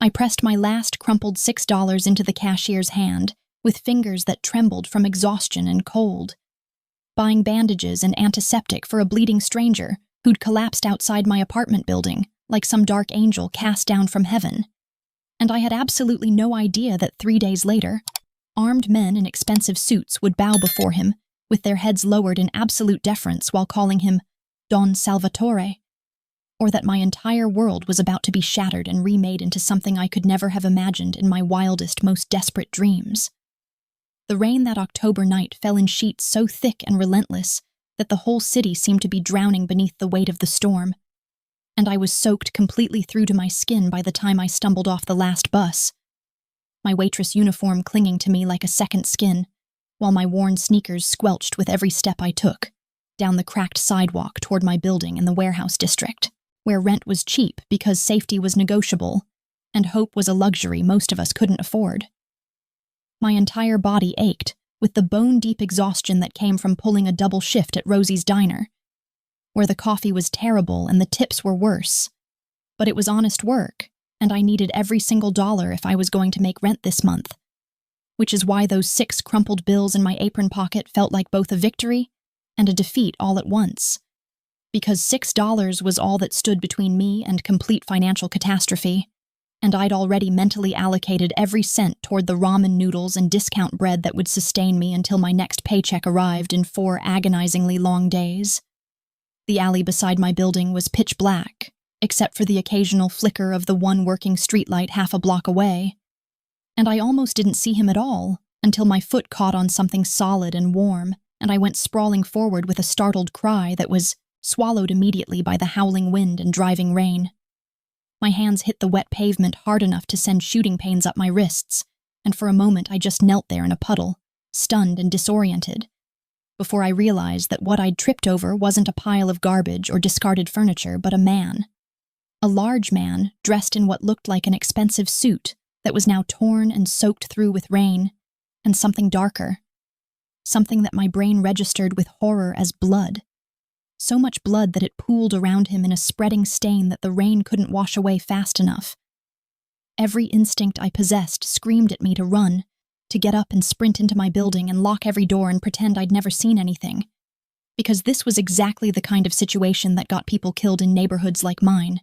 I pressed my last crumpled $6 into the cashier's hand with fingers that trembled from exhaustion and cold, buying bandages and antiseptic for a bleeding stranger who'd collapsed outside my apartment building like some dark angel cast down from heaven. And I had absolutely no idea that 3 days later, armed men in expensive suits would bow before him with their heads lowered in absolute deference while calling him Don Salvatore, or that my entire world was about to be shattered and remade into something I could never have imagined in my wildest, most desperate dreams. The rain that October night fell in sheets so thick and relentless that the whole city seemed to be drowning beneath the weight of the storm, and I was soaked completely through to my skin by the time I stumbled off the last bus, my waitress uniform clinging to me like a second skin, while my worn sneakers squelched with every step I took down the cracked sidewalk toward my building in the warehouse district, where rent was cheap because safety was negotiable, and hope was a luxury most of us couldn't afford. My entire body ached with the bone-deep exhaustion that came from pulling a double shift at Rosie's Diner, where the coffee was terrible and the tips were worse. But it was honest work, and I needed every single dollar if I was going to make rent this month, which is why those 6 crumpled bills in my apron pocket felt like both a victory and a defeat all at once, because $6 was all that stood between me and complete financial catastrophe, and I'd already mentally allocated every cent toward the ramen noodles and discount bread that would sustain me until my next paycheck arrived in 4 agonizingly long days. The alley beside my building was pitch black, except for the occasional flicker of the one working streetlight half a block away, and I almost didn't see him at all until my foot caught on something solid and warm, and I went sprawling forward with a startled cry that was swallowed immediately by the howling wind and driving rain. My hands hit the wet pavement hard enough to send shooting pains up my wrists, and for a moment I just knelt there in a puddle, stunned and disoriented, before I realized that what I'd tripped over wasn't a pile of garbage or discarded furniture, but a man. A large man dressed in what looked like an expensive suit that was now torn and soaked through with rain, and something darker. Something that my brain registered with horror as blood. So much blood that it pooled around him in a spreading stain that the rain couldn't wash away fast enough. Every instinct I possessed screamed at me to run, to get up and sprint into my building and lock every door and pretend I'd never seen anything. Because this was exactly the kind of situation that got people killed in neighborhoods like mine,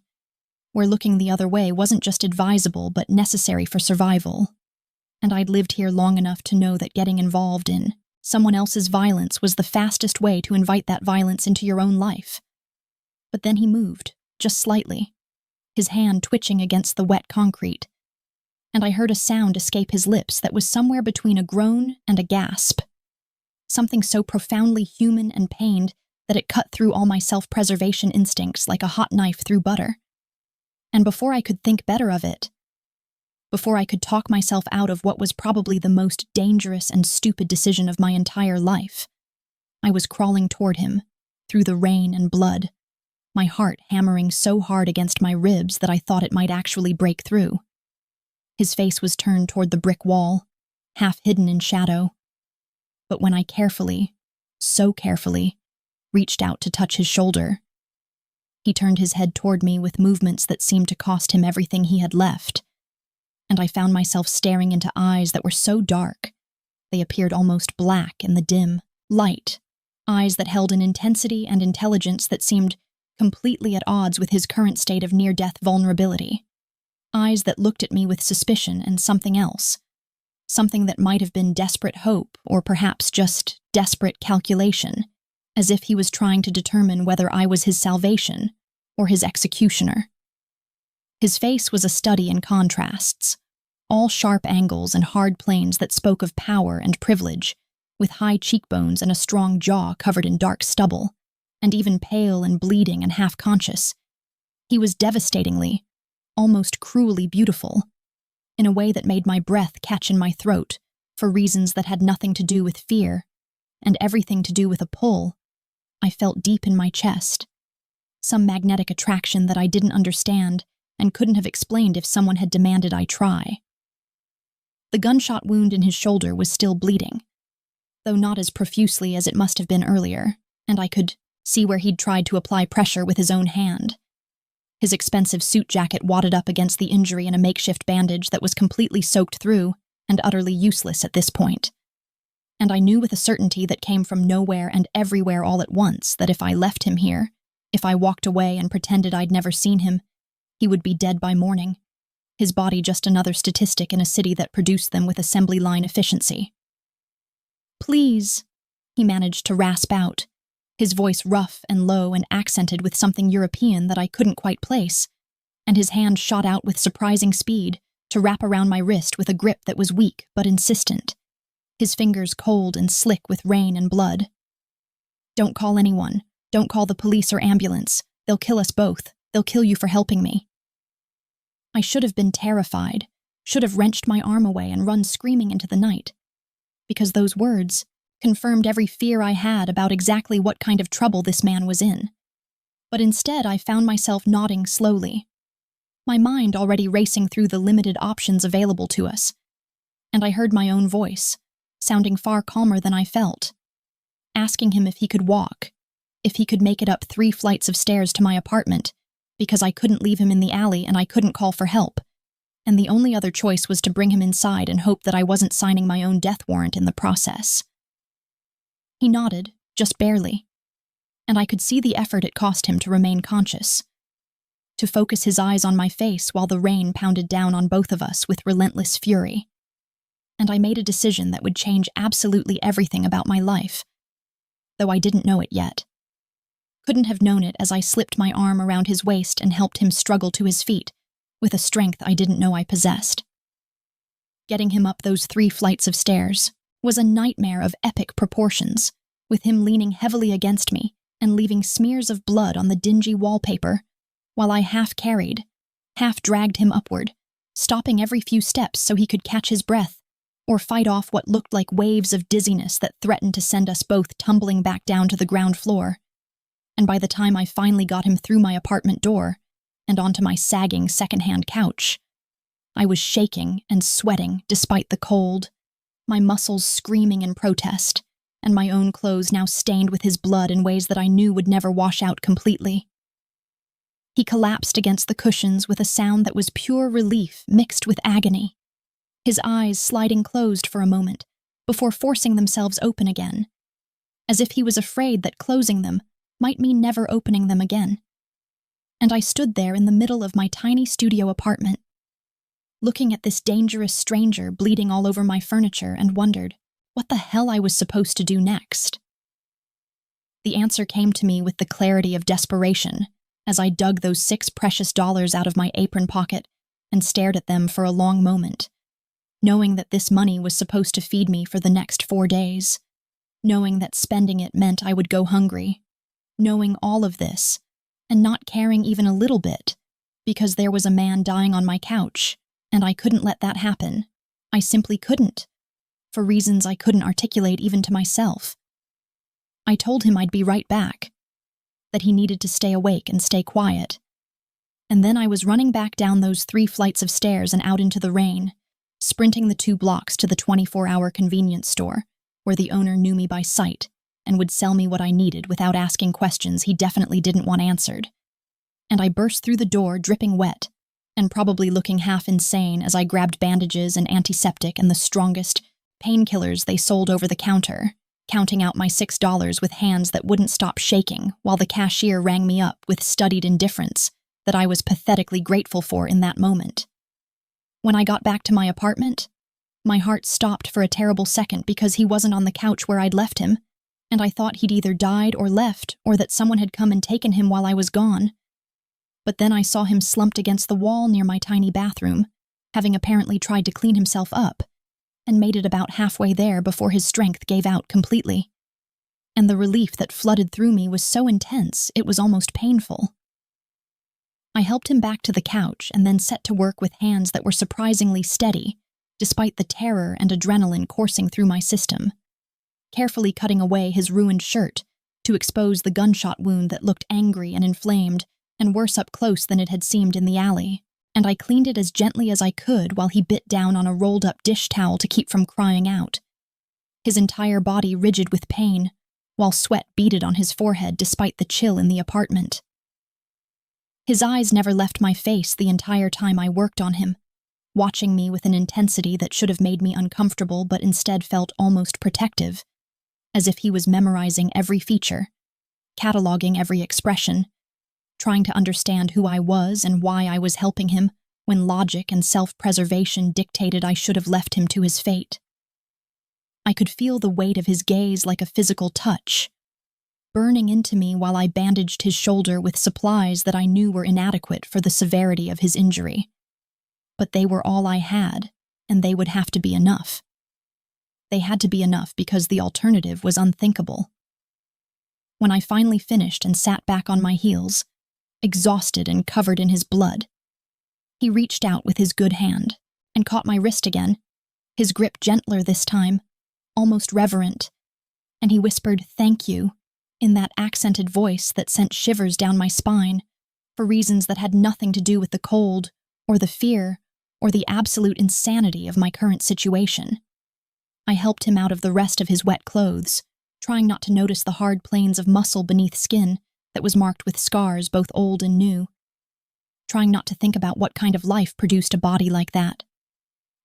where looking the other way wasn't just advisable but necessary for survival. And I'd lived here long enough to know that getting involved in someone else's violence was the fastest way to invite that violence into your own life. But then he moved, just slightly, his hand twitching against the wet concrete, and I heard a sound escape his lips that was somewhere between a groan and a gasp. Something so profoundly human and pained that it cut through all my self-preservation instincts like a hot knife through butter. And before I could think better of it, before I could talk myself out of what was probably the most dangerous and stupid decision of my entire life, I was crawling toward him, through the rain and blood, my heart hammering so hard against my ribs that I thought it might actually break through. His face was turned toward the brick wall, half hidden in shadow. But when I carefully, so carefully, reached out to touch his shoulder, he turned his head toward me with movements that seemed to cost him everything he had left, and I found myself staring into eyes that were so dark, they appeared almost black in the dim light, eyes that held an intensity and intelligence that seemed completely at odds with his current state of near-death vulnerability, eyes that looked at me with suspicion and something else, something that might have been desperate hope or perhaps just desperate calculation, as if he was trying to determine whether I was his salvation or his executioner. His face was a study in contrasts, all sharp angles and hard planes that spoke of power and privilege, with high cheekbones and a strong jaw covered in dark stubble, and even pale and bleeding and half-conscious. He was devastatingly, almost cruelly beautiful, in a way that made my breath catch in my throat for reasons that had nothing to do with fear, and everything to do with a pull I felt deep in my chest, some magnetic attraction that I didn't understand and couldn't have explained if someone had demanded I try. The gunshot wound in his shoulder was still bleeding, though not as profusely as it must have been earlier, and I could see where he'd tried to apply pressure with his own hand. his expensive suit jacket wadded up against the injury in a makeshift bandage that was completely soaked through and utterly useless at this point. And I knew with a certainty that came from nowhere and everywhere all at once that if I left him here, if I walked away and pretended I'd never seen him, he would be dead by morning, his body just another statistic in a city that produced them with assembly line efficiency. "Please," he managed to rasp out, his voice rough and low and accented with something European that I couldn't quite place, and his hand shot out with surprising speed to wrap around my wrist with a grip that was weak but insistent, his fingers cold and slick with rain and blood. "Don't call anyone. Don't call the police or ambulance. They'll kill us both. They'll kill you for helping me." I should have been terrified, should have wrenched my arm away and run screaming into the night, because those words confirmed every fear I had about exactly what kind of trouble this man was in. But instead, I found myself nodding slowly, my mind already racing through the limited options available to us, and I heard my own voice, sounding far calmer than I felt, asking him if he could walk, if he could make it up 3 flights of stairs to my apartment, because I couldn't leave him in the alley and I couldn't call for help, and the only other choice was to bring him inside and hope that I wasn't signing my own death warrant in the process. He nodded, just barely, and I could see the effort it cost him to remain conscious, to focus his eyes on my face while the rain pounded down on both of us with relentless fury. And I made a decision that would change absolutely everything about my life, though I didn't know it yet. Couldn't have known it as I slipped my arm around his waist and helped him struggle to his feet, with a strength I didn't know I possessed. Getting him up those 3 flights of stairs was a nightmare of epic proportions, with him leaning heavily against me and leaving smears of blood on the dingy wallpaper, while I half carried, half dragged him upward, stopping every few steps so he could catch his breath or fight off what looked like waves of dizziness that threatened to send us both tumbling back down to the ground floor. And by the time I finally got him through my apartment door and onto my sagging secondhand couch, I was shaking and sweating despite the cold, my muscles screaming in protest, and my own clothes now stained with his blood in ways that I knew would never wash out completely. He collapsed against the cushions with a sound that was pure relief mixed with agony, his eyes sliding closed for a moment before forcing themselves open again, as if he was afraid that closing them might mean never opening them again. And I stood there in the middle of my tiny studio apartment, looking at this dangerous stranger bleeding all over my furniture, and wondered what the hell I was supposed to do next. The answer came to me with the clarity of desperation as I dug those $6 precious out of my apron pocket and stared at them for a long moment, knowing that this money was supposed to feed me for the next 4 days, knowing that spending it meant I would go hungry, knowing all of this, and not caring even a little bit, because there was a man dying on my couch, and I couldn't let that happen. I simply couldn't, for reasons I couldn't articulate even to myself. I told him I'd be right back, that he needed to stay awake and stay quiet. And then I was running back down those 3 flights of stairs and out into the rain, sprinting the 2 blocks to the 24-hour convenience store, where the owner knew me by sight and would sell me what I needed without asking questions he definitely didn't want answered. And I burst through the door dripping wet, and probably looking half insane as I grabbed bandages and antiseptic and the strongest painkillers they sold over the counter, counting out my $6 with hands that wouldn't stop shaking while the cashier rang me up with studied indifference that I was pathetically grateful for in that moment. When I got back to my apartment, my heart stopped for a terrible second because he wasn't on the couch where I'd left him, and I thought he'd either died or left, or that someone had come and taken him while I was gone. But then I saw him slumped against the wall near my tiny bathroom, having apparently tried to clean himself up, and made it about halfway there before his strength gave out completely. And the relief that flooded through me was so intense it was almost painful. I helped him back to the couch and then set to work with hands that were surprisingly steady, despite the terror and adrenaline coursing through my system, carefully cutting away his ruined shirt to expose the gunshot wound that looked angry and inflamed, and worse up close than it had seemed in the alley, and I cleaned it as gently as I could while he bit down on a rolled-up dish towel to keep from crying out, his entire body rigid with pain, while sweat beaded on his forehead despite the chill in the apartment. His eyes never left my face the entire time I worked on him, watching me with an intensity that should have made me uncomfortable but instead felt almost protective, as if he was memorizing every feature, cataloging every expression, trying to understand who I was and why I was helping him when logic and self-preservation dictated I should have left him to his fate. I could feel the weight of his gaze like a physical touch, burning into me while I bandaged his shoulder with supplies that I knew were inadequate for the severity of his injury. But they were all I had, and they would have to be enough. They had to be enough because the alternative was unthinkable. When I finally finished and sat back on my heels, exhausted and covered in his blood, he reached out with his good hand and caught my wrist again, his grip gentler this time, almost reverent, and he whispered, "Thank you," in that accented voice that sent shivers down my spine, for reasons that had nothing to do with the cold, or the fear, or the absolute insanity of my current situation. I helped him out of the rest of his wet clothes, trying not to notice the hard planes of muscle beneath skin that was marked with scars both old and new, trying not to think about what kind of life produced a body like that,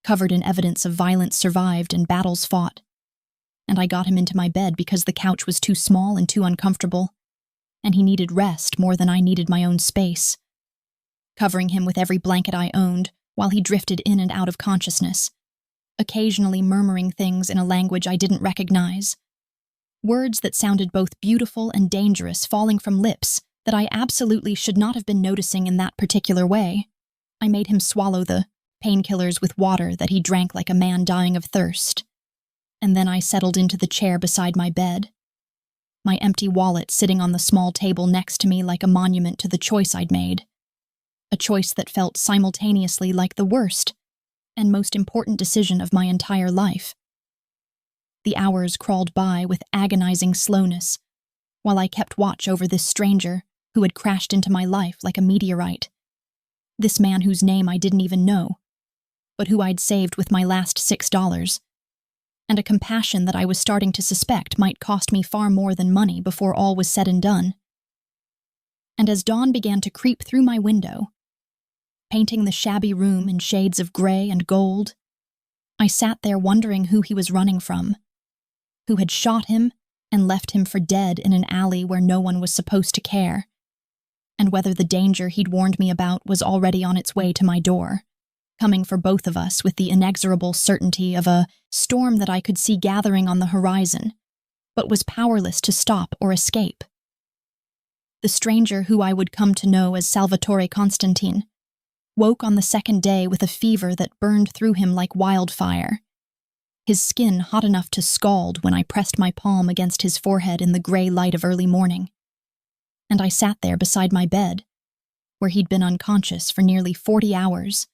covered in evidence of violence survived and battles fought. And I got him into my bed because the couch was too small and too uncomfortable, and he needed rest more than I needed my own space, covering him with every blanket I owned while he drifted in and out of consciousness, occasionally murmuring things in a language I didn't recognize, words that sounded both beautiful and dangerous falling from lips that I absolutely should not have been noticing in that particular way. I made him swallow the painkillers with water that he drank like a man dying of thirst. And then I settled into the chair beside my bed, my empty wallet sitting on the small table next to me like a monument to the choice I'd made, a choice that felt simultaneously like the worst and most important decision of my entire life. The hours crawled by with agonizing slowness, while I kept watch over this stranger who had crashed into my life like a meteorite, this man whose name I didn't even know, but who I'd saved with my last $6, and a compassion that I was starting to suspect might cost me far more than money before all was said and done. And as dawn began to creep through my window, painting the shabby room in shades of gray and gold, I sat there wondering who he was running from, who had shot him and left him for dead in an alley where no one was supposed to care, and whether the danger he'd warned me about was already on its way to my door, coming for both of us with the inexorable certainty of a storm that I could see gathering on the horizon, but was powerless to stop or escape. The stranger who I would come to know as Salvatore Constantine woke on the second day with a fever that burned through him like wildfire, his skin hot enough to scald when I pressed my palm against his forehead in the gray light of early morning. And I sat there beside my bed, where he'd been unconscious for nearly 40 hours,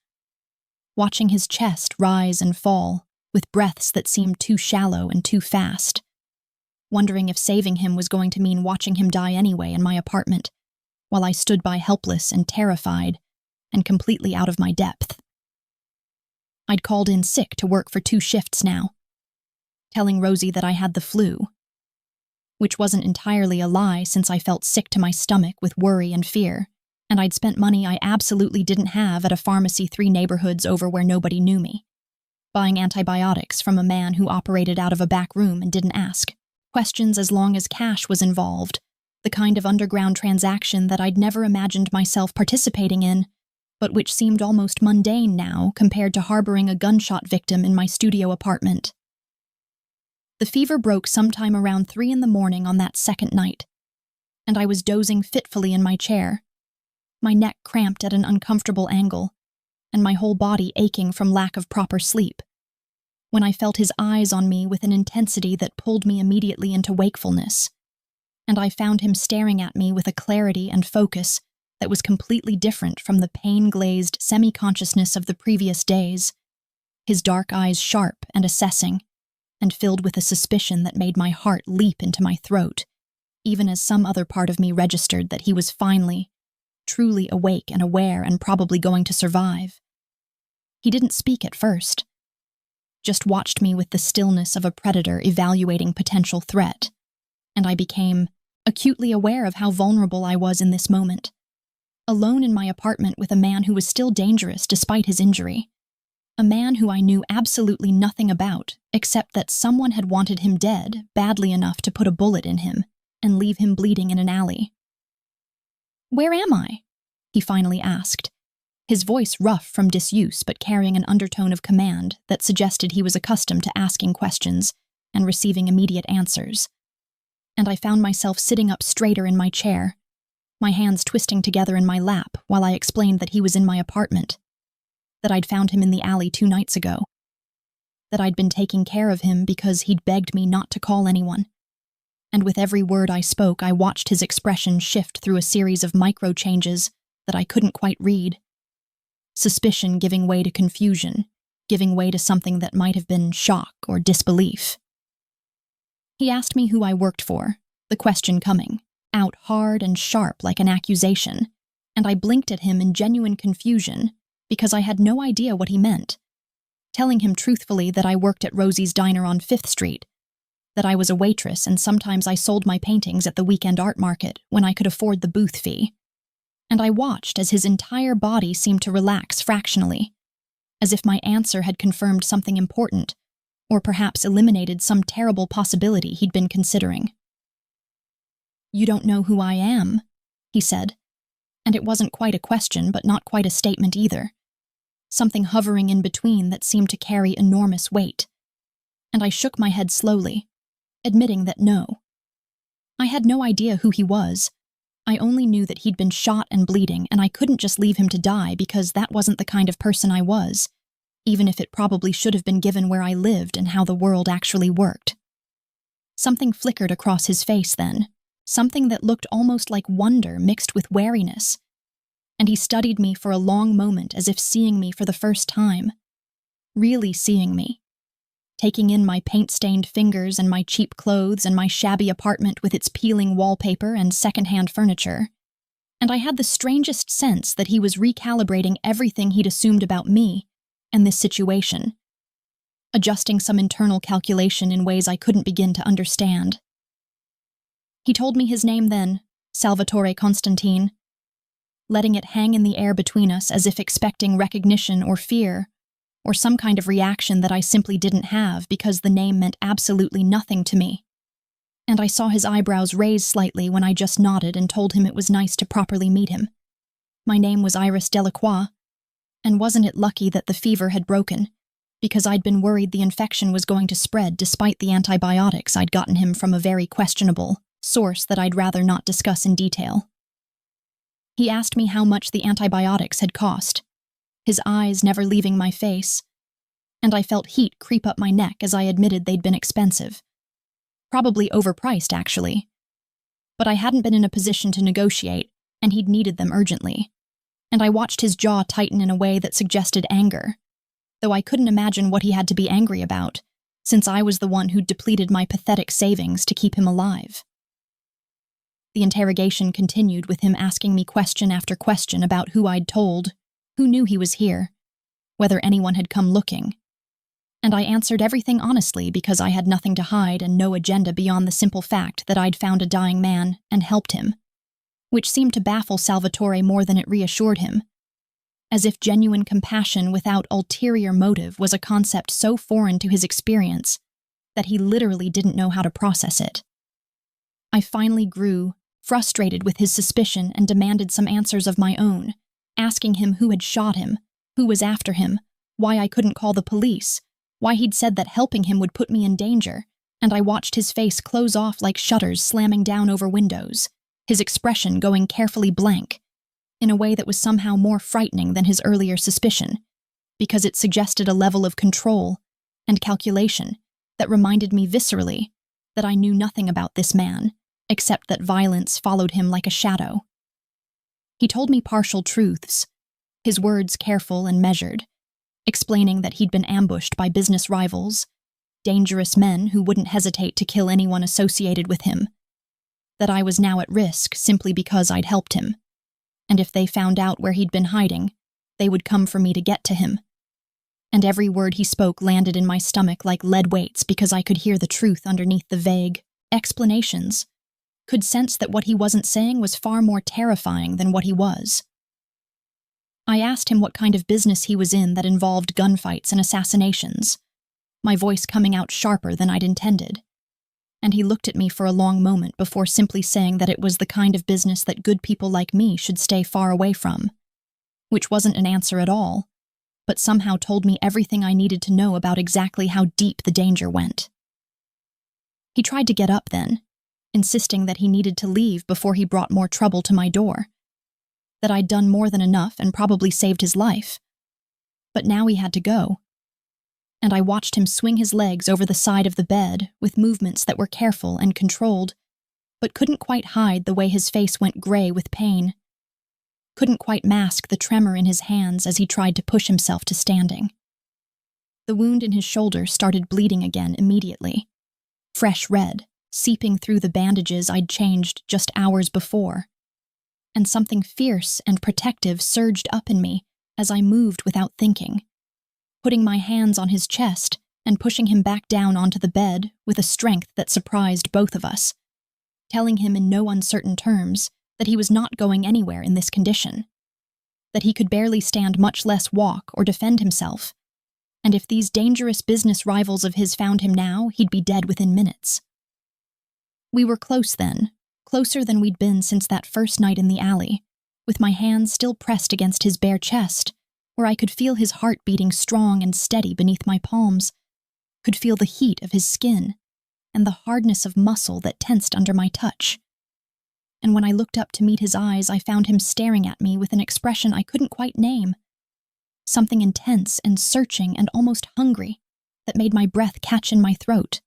watching his chest rise and fall with breaths that seemed too shallow and too fast, wondering if saving him was going to mean watching him die anyway in my apartment, while I stood by helpless and terrified and completely out of my depth. I'd called in sick to work for 2 shifts now, telling Rosie that I had the flu, which wasn't entirely a lie since I felt sick to my stomach with worry and fear, and I'd spent money I absolutely didn't have at a pharmacy 3 neighborhoods over where nobody knew me, buying antibiotics from a man who operated out of a back room and didn't ask questions as long as cash was involved, the kind of underground transaction that I'd never imagined myself participating in, but which seemed almost mundane now compared to harboring a gunshot victim in my studio apartment. The fever broke sometime around 3 in the morning on that second night, and I was dozing fitfully in my chair, my neck cramped at an uncomfortable angle, and my whole body aching from lack of proper sleep, when I felt his eyes on me with an intensity that pulled me immediately into wakefulness, and I found him staring at me with a clarity and focus that was completely different from the pain-glazed semi-consciousness of the previous days, his dark eyes sharp and assessing, and filled with a suspicion that made my heart leap into my throat, even as some other part of me registered that he was finally, truly awake and aware and probably going to survive. He didn't speak at first, just watched me with the stillness of a predator evaluating potential threat, and I became acutely aware of how vulnerable I was in this moment, alone in my apartment with a man who was still dangerous despite his injury. A man who I knew absolutely nothing about, except that someone had wanted him dead badly enough to put a bullet in him and leave him bleeding in an alley. "Where am I?" he finally asked, his voice rough from disuse but carrying an undertone of command that suggested he was accustomed to asking questions and receiving immediate answers. And I found myself sitting up straighter in my chair, my hands twisting together in my lap while I explained that he was in my apartment, that I'd found him in the alley 2 nights ago, that I'd been taking care of him because he'd begged me not to call anyone. And with every word I spoke, I watched his expression shift through a series of micro-changes that I couldn't quite read. Suspicion giving way to confusion, giving way to something that might have been shock or disbelief. He asked me who I worked for, the question coming, out hard and sharp like an accusation, and I blinked at him in genuine confusion because I had no idea what he meant, telling him truthfully that I worked at Rosie's Diner on 5th Street, that I was a waitress and sometimes I sold my paintings at the weekend art market when I could afford the booth fee. And I watched as his entire body seemed to relax fractionally, as if my answer had confirmed something important, or perhaps eliminated some terrible possibility he'd been considering. "You don't know who I am," he said, and it wasn't quite a question but not quite a statement either. Something hovering in between that seemed to carry enormous weight. And I shook my head slowly, admitting that no. I had no idea who he was. I only knew that he'd been shot and bleeding, and I couldn't just leave him to die because that wasn't the kind of person I was, even if it probably should have been given where I lived and how the world actually worked. Something flickered across his face then, something that looked almost like wonder mixed with wariness, and he studied me for a long moment as if seeing me for the first time, really seeing me, taking in my paint-stained fingers and my cheap clothes and my shabby apartment with its peeling wallpaper and second-hand furniture. And I had the strangest sense that he was recalibrating everything he'd assumed about me and this situation, adjusting some internal calculation in ways I couldn't begin to understand. He told me his name then, Salvatore Constantine, letting it hang in the air between us as if expecting recognition or fear, or some kind of reaction that I simply didn't have because the name meant absolutely nothing to me. And I saw his eyebrows raise slightly when I just nodded and told him it was nice to properly meet him. My name was Iris Delacroix, and wasn't it lucky that the fever had broken, because I'd been worried the infection was going to spread despite the antibiotics I'd gotten him from a very questionable source that I'd rather not discuss in detail. He asked me how much the antibiotics had cost, his eyes never leaving my face, and I felt heat creep up my neck as I admitted they'd been expensive. Probably overpriced, actually. But I hadn't been in a position to negotiate, and he'd needed them urgently. And I watched his jaw tighten in a way that suggested anger, though I couldn't imagine what he had to be angry about, since I was the one who'd depleted my pathetic savings to keep him alive. The interrogation continued with him asking me question after question about who I'd told, who knew he was here, whether anyone had come looking. And I answered everything honestly because I had nothing to hide and no agenda beyond the simple fact that I'd found a dying man and helped him, which seemed to baffle Salvatore more than it reassured him, as if genuine compassion without ulterior motive was a concept so foreign to his experience that he literally didn't know how to process it. I finally grew frustrated with his suspicion and demanded some answers of my own, asking him who had shot him, who was after him, why I couldn't call the police, why he'd said that helping him would put me in danger, and I watched his face close off like shutters slamming down over windows, his expression going carefully blank, in a way that was somehow more frightening than his earlier suspicion, because it suggested a level of control and calculation that reminded me viscerally that I knew nothing about this man, except that violence followed him like a shadow. He told me partial truths, his words careful and measured, explaining that he'd been ambushed by business rivals, dangerous men who wouldn't hesitate to kill anyone associated with him, that I was now at risk simply because I'd helped him, and if they found out where he'd been hiding, they would come for me to get to him. And every word he spoke landed in my stomach like lead weights because I could hear the truth underneath the vague explanations, could sense that what he wasn't saying was far more terrifying than what he was. I asked him what kind of business he was in that involved gunfights and assassinations, my voice coming out sharper than I'd intended. And he looked at me for a long moment before simply saying that it was the kind of business that good people like me should stay far away from, which wasn't an answer at all, but somehow told me everything I needed to know about exactly how deep the danger went. He tried to get up then, insisting that he needed to leave before he brought more trouble to my door, that I'd done more than enough and probably saved his life. But now he had to go, and I watched him swing his legs over the side of the bed with movements that were careful and controlled, but couldn't quite hide the way his face went gray with pain, couldn't quite mask the tremor in his hands as he tried to push himself to standing. The wound in his shoulder started bleeding again immediately, fresh red, seeping through the bandages I'd changed just hours before, and something fierce and protective surged up in me as I moved without thinking, putting my hands on his chest and pushing him back down onto the bed with a strength that surprised both of us, telling him in no uncertain terms that he was not going anywhere in this condition, that he could barely stand, much less walk or defend himself, and if these dangerous business rivals of his found him now, he'd be dead within minutes. We were close then, closer than we'd been since that first night in the alley, with my hands still pressed against his bare chest, where I could feel his heart beating strong and steady beneath my palms, could feel the heat of his skin and the hardness of muscle that tensed under my touch. And when I looked up to meet his eyes, I found him staring at me with an expression I couldn't quite name, something intense and searching and almost hungry that made my breath catch in my throat,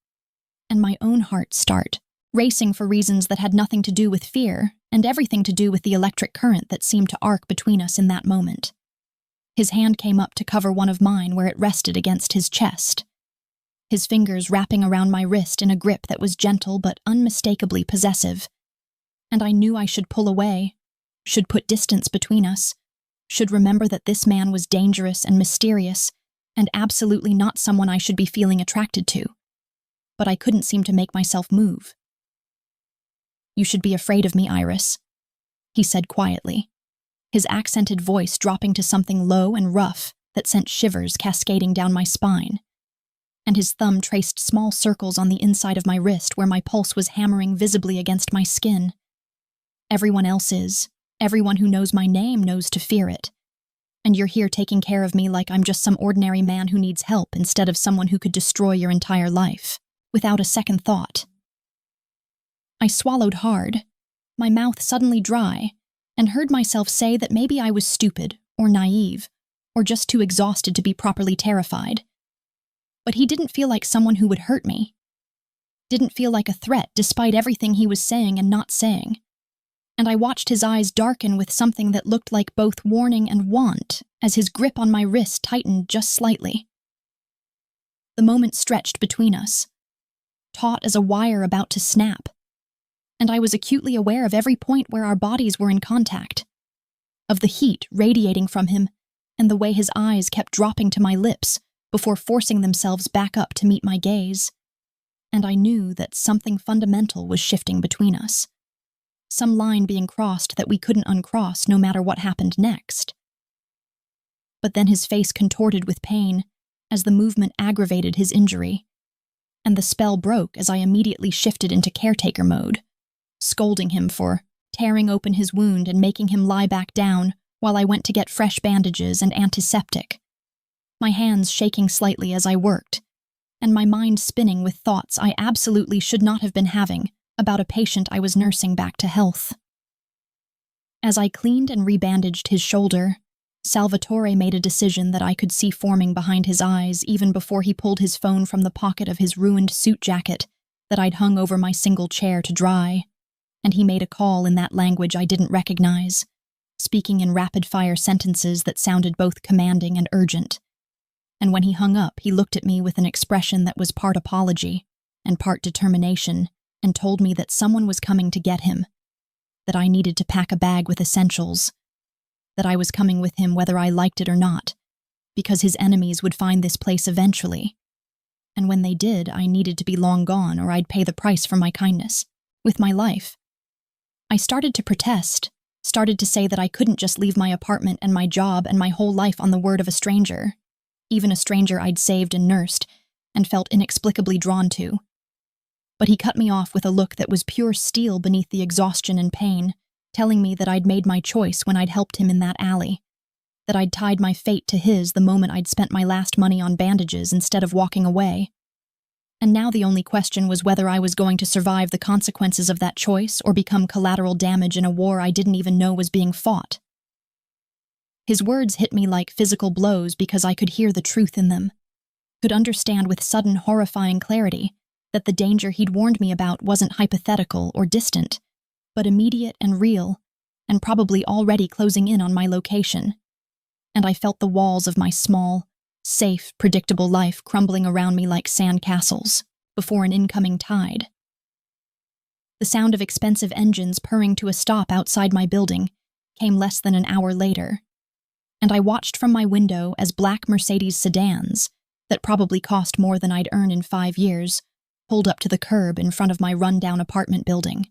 and my own heart start, racing for reasons that had nothing to do with fear and everything to do with the electric current that seemed to arc between us in that moment. His hand came up to cover one of mine where it rested against his chest, his fingers wrapping around my wrist in a grip that was gentle but unmistakably possessive. And I knew I should pull away, should put distance between us, should remember that this man was dangerous and mysterious, and absolutely not someone I should be feeling attracted to. But I couldn't seem to make myself move. "You should be afraid of me, Iris," he said quietly, his accented voice dropping to something low and rough that sent shivers cascading down my spine, and his thumb traced small circles on the inside of my wrist where my pulse was hammering visibly against my skin. "Everyone else is. Everyone who knows my name knows to fear it. And you're here taking care of me like I'm just some ordinary man who needs help instead of someone who could destroy your entire life, without a second thought." I swallowed hard, my mouth suddenly dry, and heard myself say that maybe I was stupid or naive or just too exhausted to be properly terrified. But he didn't feel like someone who would hurt me. Didn't feel like a threat despite everything he was saying and not saying. And I watched his eyes darken with something that looked like both warning and want as his grip on my wrist tightened just slightly. The moment stretched between us, taut as a wire about to snap, and I was acutely aware of every point where our bodies were in contact, of the heat radiating from him and the way his eyes kept dropping to my lips before forcing themselves back up to meet my gaze. And I knew that something fundamental was shifting between us, some line being crossed that we couldn't uncross no matter what happened next. But then his face contorted with pain as the movement aggravated his injury, and the spell broke as I immediately shifted into caretaker mode, scolding him for tearing open his wound and making him lie back down while I went to get fresh bandages and antiseptic, my hands shaking slightly as I worked, and my mind spinning with thoughts I absolutely should not have been having about a patient I was nursing back to health. As I cleaned and rebandaged his shoulder, Salvatore made a decision that I could see forming behind his eyes even before he pulled his phone from the pocket of his ruined suit jacket that I'd hung over my single chair to dry, and he made a call in that language I didn't recognize, speaking in rapid-fire sentences that sounded both commanding and urgent. And when he hung up, he looked at me with an expression that was part apology and part determination, and told me that someone was coming to get him, that I needed to pack a bag with essentials, that I was coming with him whether I liked it or not, because his enemies would find this place eventually, and when they did, I needed to be long gone or I'd pay the price for my kindness, with my life. I started to protest, started to say that I couldn't just leave my apartment and my job and my whole life on the word of a stranger, even a stranger I'd saved and nursed and felt inexplicably drawn to. But he cut me off with a look that was pure steel beneath the exhaustion and pain, telling me that I'd made my choice when I'd helped him in that alley, that I'd tied my fate to his the moment I'd spent my last money on bandages instead of walking away. And now the only question was whether I was going to survive the consequences of that choice or become collateral damage in a war I didn't even know was being fought. His words hit me like physical blows because I could hear the truth in them, could understand with sudden horrifying clarity that the danger he'd warned me about wasn't hypothetical or distant, but immediate and real, and probably already closing in on my location. And I felt the walls of my small, safe, predictable life crumbling around me like sand castles before an incoming tide. The sound of expensive engines purring to a stop outside my building came less than an hour later, and I watched from my window as black Mercedes sedans, that probably cost more than I'd earn in 5 years, pulled up to the curb in front of my run-down apartment building,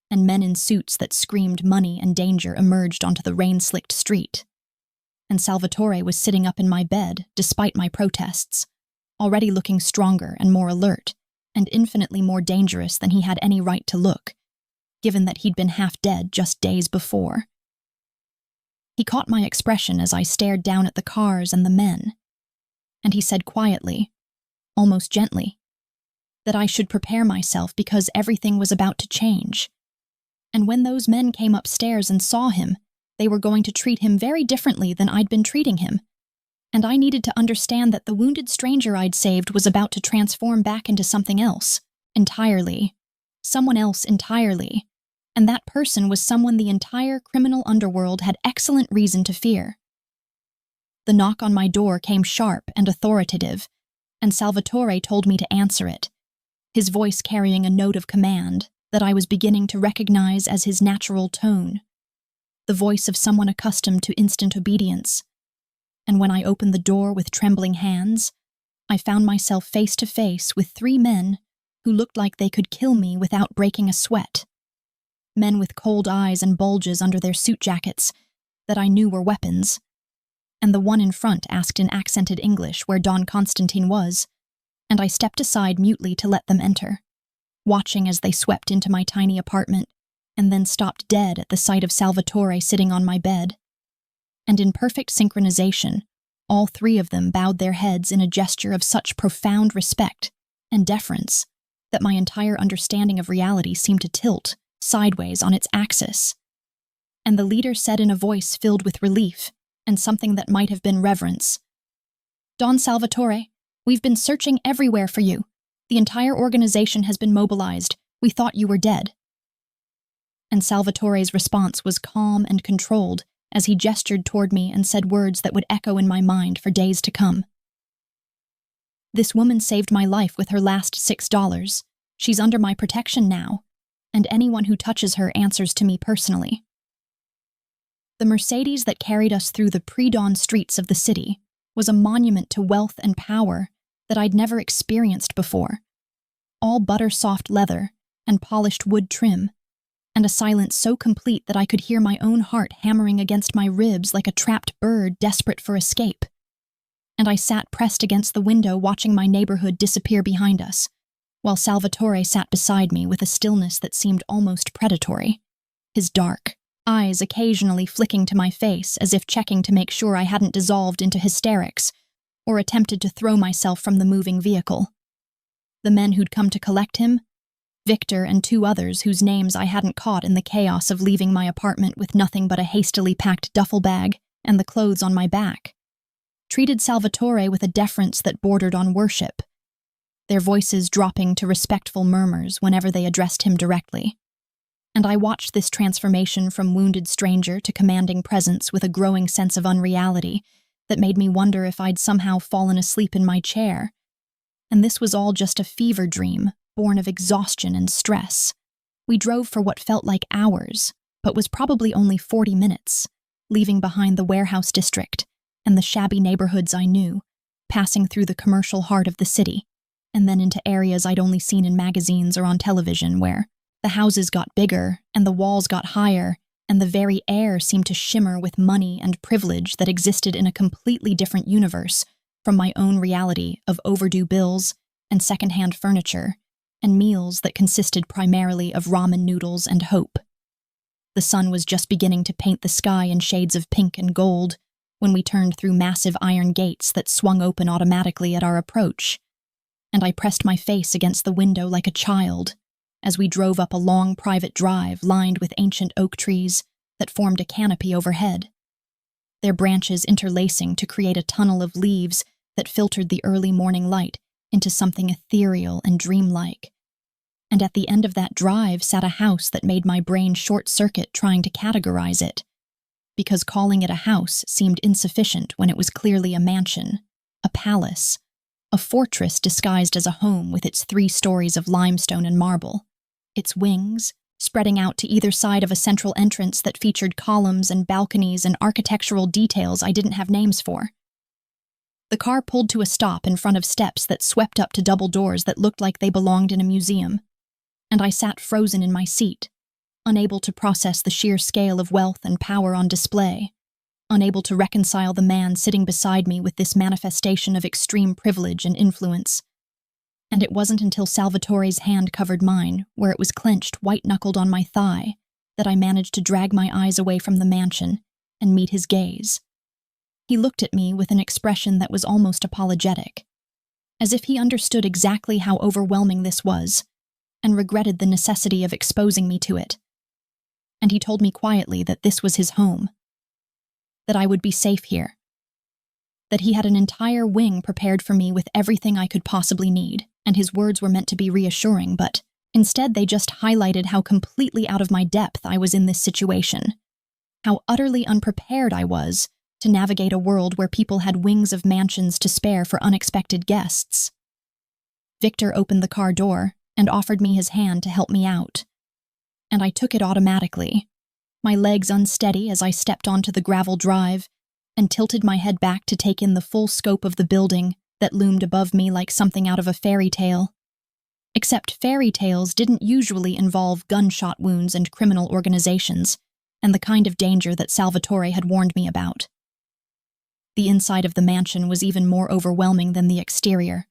and men in suits that screamed money and danger emerged onto the rain-slicked street. And Salvatore was sitting up in my bed, despite my protests, already looking stronger and more alert, and infinitely more dangerous than he had any right to look, given that he'd been half dead just days before. He caught my expression as I stared down at the cars and the men, and he said quietly, almost gently, that I should prepare myself because everything was about to change. And when those men came upstairs and saw him, they were going to treat him very differently than I'd been treating him, and I needed to understand that the wounded stranger I'd saved was about to transform back into something else, entirely, someone else entirely, and that person was someone the entire criminal underworld had excellent reason to fear. The knock on my door came sharp and authoritative, and Salvatore told me to answer it, his voice carrying a note of command that I was beginning to recognize as his natural tone, the voice of someone accustomed to instant obedience. And when I opened the door with trembling hands, I found myself face to face with 3 men who looked like they could kill me without breaking a sweat. Men with cold eyes and bulges under their suit jackets that I knew were weapons. And the one in front asked in accented English where Don Constantine was, and I stepped aside mutely to let them enter, watching as they swept into my tiny apartment, and then stopped dead at the sight of Salvatore sitting on my bed. And in perfect synchronization, all 3 of them bowed their heads in a gesture of such profound respect and deference that my entire understanding of reality seemed to tilt sideways on its axis. And the leader said in a voice filled with relief and something that might have been reverence, "Don Salvatore, we've been searching everywhere for you. The entire organization has been mobilized. We thought you were dead." And Salvatore's response was calm and controlled as he gestured toward me and said words that would echo in my mind for days to come. "This woman saved my life with her last $6. She's under my protection now, and anyone who touches her answers to me personally." The Mercedes that carried us through the pre-dawn streets of the city was a monument to wealth and power that I'd never experienced before. All butter-soft leather and polished wood trim, and a silence so complete that I could hear my own heart hammering against my ribs like a trapped bird desperate for escape. And I sat pressed against the window watching my neighborhood disappear behind us, while Salvatore sat beside me with a stillness that seemed almost predatory, his dark eyes occasionally flicking to my face as if checking to make sure I hadn't dissolved into hysterics or attempted to throw myself from the moving vehicle. The men who'd come to collect him, Victor and 2 others whose names I hadn't caught in the chaos of leaving my apartment with nothing but a hastily packed duffel bag and the clothes on my back, treated Salvatore with a deference that bordered on worship, their voices dropping to respectful murmurs whenever they addressed him directly. And I watched this transformation from wounded stranger to commanding presence with a growing sense of unreality that made me wonder if I'd somehow fallen asleep in my chair. And this was all just a fever dream, born of exhaustion and stress. We drove for what felt like hours, but was probably only 40 minutes, leaving behind the warehouse district and the shabby neighborhoods I knew, passing through the commercial heart of the city, and then into areas I'd only seen in magazines or on television where the houses got bigger and the walls got higher and the very air seemed to shimmer with money and privilege that existed in a completely different universe from my own reality of overdue bills and secondhand furniture and meals that consisted primarily of ramen noodles and hope. The sun was just beginning to paint the sky in shades of pink and gold when we turned through massive iron gates that swung open automatically at our approach, and I pressed my face against the window like a child as we drove up a long private drive lined with ancient oak trees that formed a canopy overhead, their branches interlacing to create a tunnel of leaves that filtered the early morning light into something ethereal and dreamlike. And at the end of that drive sat a house that made my brain short-circuit trying to categorize it, because calling it a house seemed insufficient when it was clearly a mansion, a palace, a fortress disguised as a home with its 3 stories of limestone and marble, its wings spreading out to either side of a central entrance that featured columns and balconies and architectural details I didn't have names for. The car pulled to a stop in front of steps that swept up to double doors that looked like they belonged in a museum, and I sat frozen in my seat, unable to process the sheer scale of wealth and power on display, unable to reconcile the man sitting beside me with this manifestation of extreme privilege and influence. And it wasn't until Salvatore's hand covered mine, where it was clenched white-knuckled on my thigh, that I managed to drag my eyes away from the mansion and meet his gaze. He looked at me with an expression that was almost apologetic, as if he understood exactly how overwhelming this was, and regretted the necessity of exposing me to it. And he told me quietly that this was his home, that I would be safe here, that he had an entire wing prepared for me with everything I could possibly need, and his words were meant to be reassuring, but instead they just highlighted how completely out of my depth I was in this situation, how utterly unprepared I was to navigate a world where people had wings of mansions to spare for unexpected guests. Victor opened the car door and offered me his hand to help me out, and I took it automatically, my legs unsteady as I stepped onto the gravel drive and tilted my head back to take in the full scope of the building that loomed above me like something out of a fairy tale. Except fairy tales didn't usually involve gunshot wounds and criminal organizations, and the kind of danger that Salvatore had warned me about. The inside of the mansion was even more overwhelming than the exterior,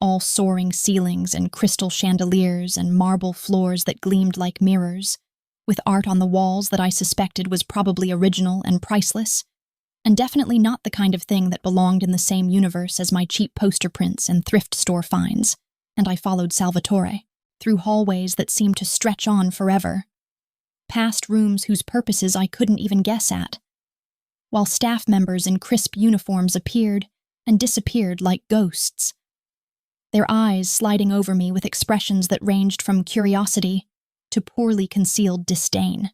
all soaring ceilings and crystal chandeliers and marble floors that gleamed like mirrors, with art on the walls that I suspected was probably original and priceless, and definitely not the kind of thing that belonged in the same universe as my cheap poster prints and thrift store finds. And I followed Salvatore through hallways that seemed to stretch on forever, past rooms whose purposes I couldn't even guess at, while staff members in crisp uniforms appeared and disappeared like ghosts, their eyes sliding over me with expressions that ranged from curiosity to poorly concealed disdain.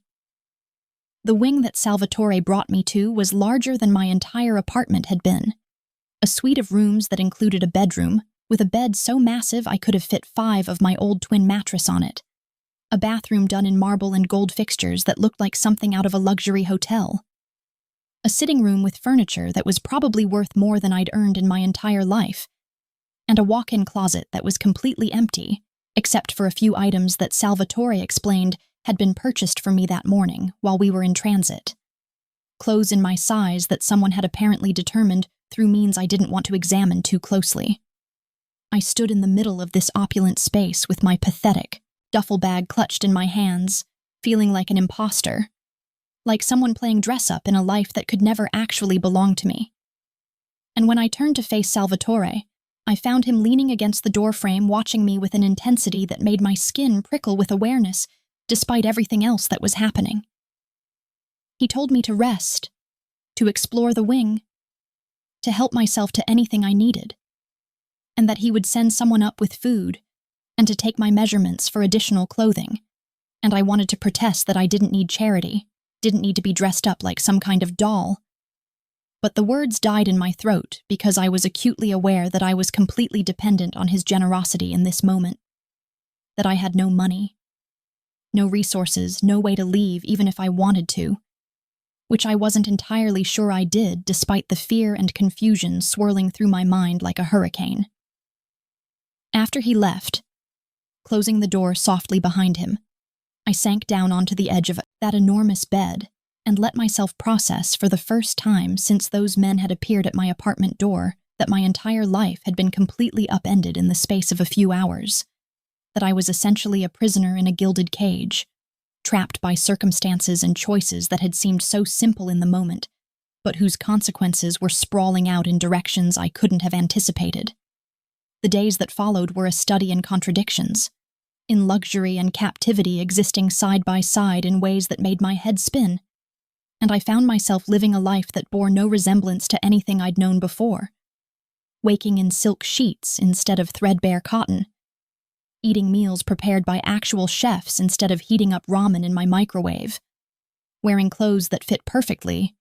The wing that Salvatore brought me to was larger than my entire apartment had been, a suite of rooms that included a bedroom, with a bed so massive I could have fit 5 of my old twin mattress on it, a bathroom done in marble and gold fixtures that looked like something out of a luxury hotel, a sitting room with furniture that was probably worth more than I'd earned in my entire life, and a walk-in closet that was completely empty, except for a few items that Salvatore explained had been purchased for me that morning while we were in transit. Clothes in my size that someone had apparently determined through means I didn't want to examine too closely. I stood in the middle of this opulent space with my pathetic duffel bag clutched in my hands, feeling like an imposter, like someone playing dress-up in a life that could never actually belong to me. And when I turned to face Salvatore, I found him leaning against the doorframe watching me with an intensity that made my skin prickle with awareness despite everything else that was happening. He told me to rest, to explore the wing, to help myself to anything I needed, and that he would send someone up with food and to take my measurements for additional clothing, and I wanted to protest that I didn't need charity, didn't need to be dressed up like some kind of doll. But the words died in my throat because I was acutely aware that I was completely dependent on his generosity in this moment, that I had no money, no resources, no way to leave even if I wanted to, which I wasn't entirely sure I did despite the fear and confusion swirling through my mind like a hurricane. After he left, closing the door softly behind him, I sank down onto the edge of that enormous bed, and let myself process for the first time since those men had appeared at my apartment door that my entire life had been completely upended in the space of a few hours, that I was essentially a prisoner in a gilded cage, trapped by circumstances and choices that had seemed so simple in the moment, but whose consequences were sprawling out in directions I couldn't have anticipated. The days that followed were a study in contradictions, in luxury and captivity existing side by side in ways that made my head spin, and I found myself living a life that bore no resemblance to anything I'd known before, waking in silk sheets instead of threadbare cotton, eating meals prepared by actual chefs instead of heating up ramen in my microwave, wearing clothes that fit perfectly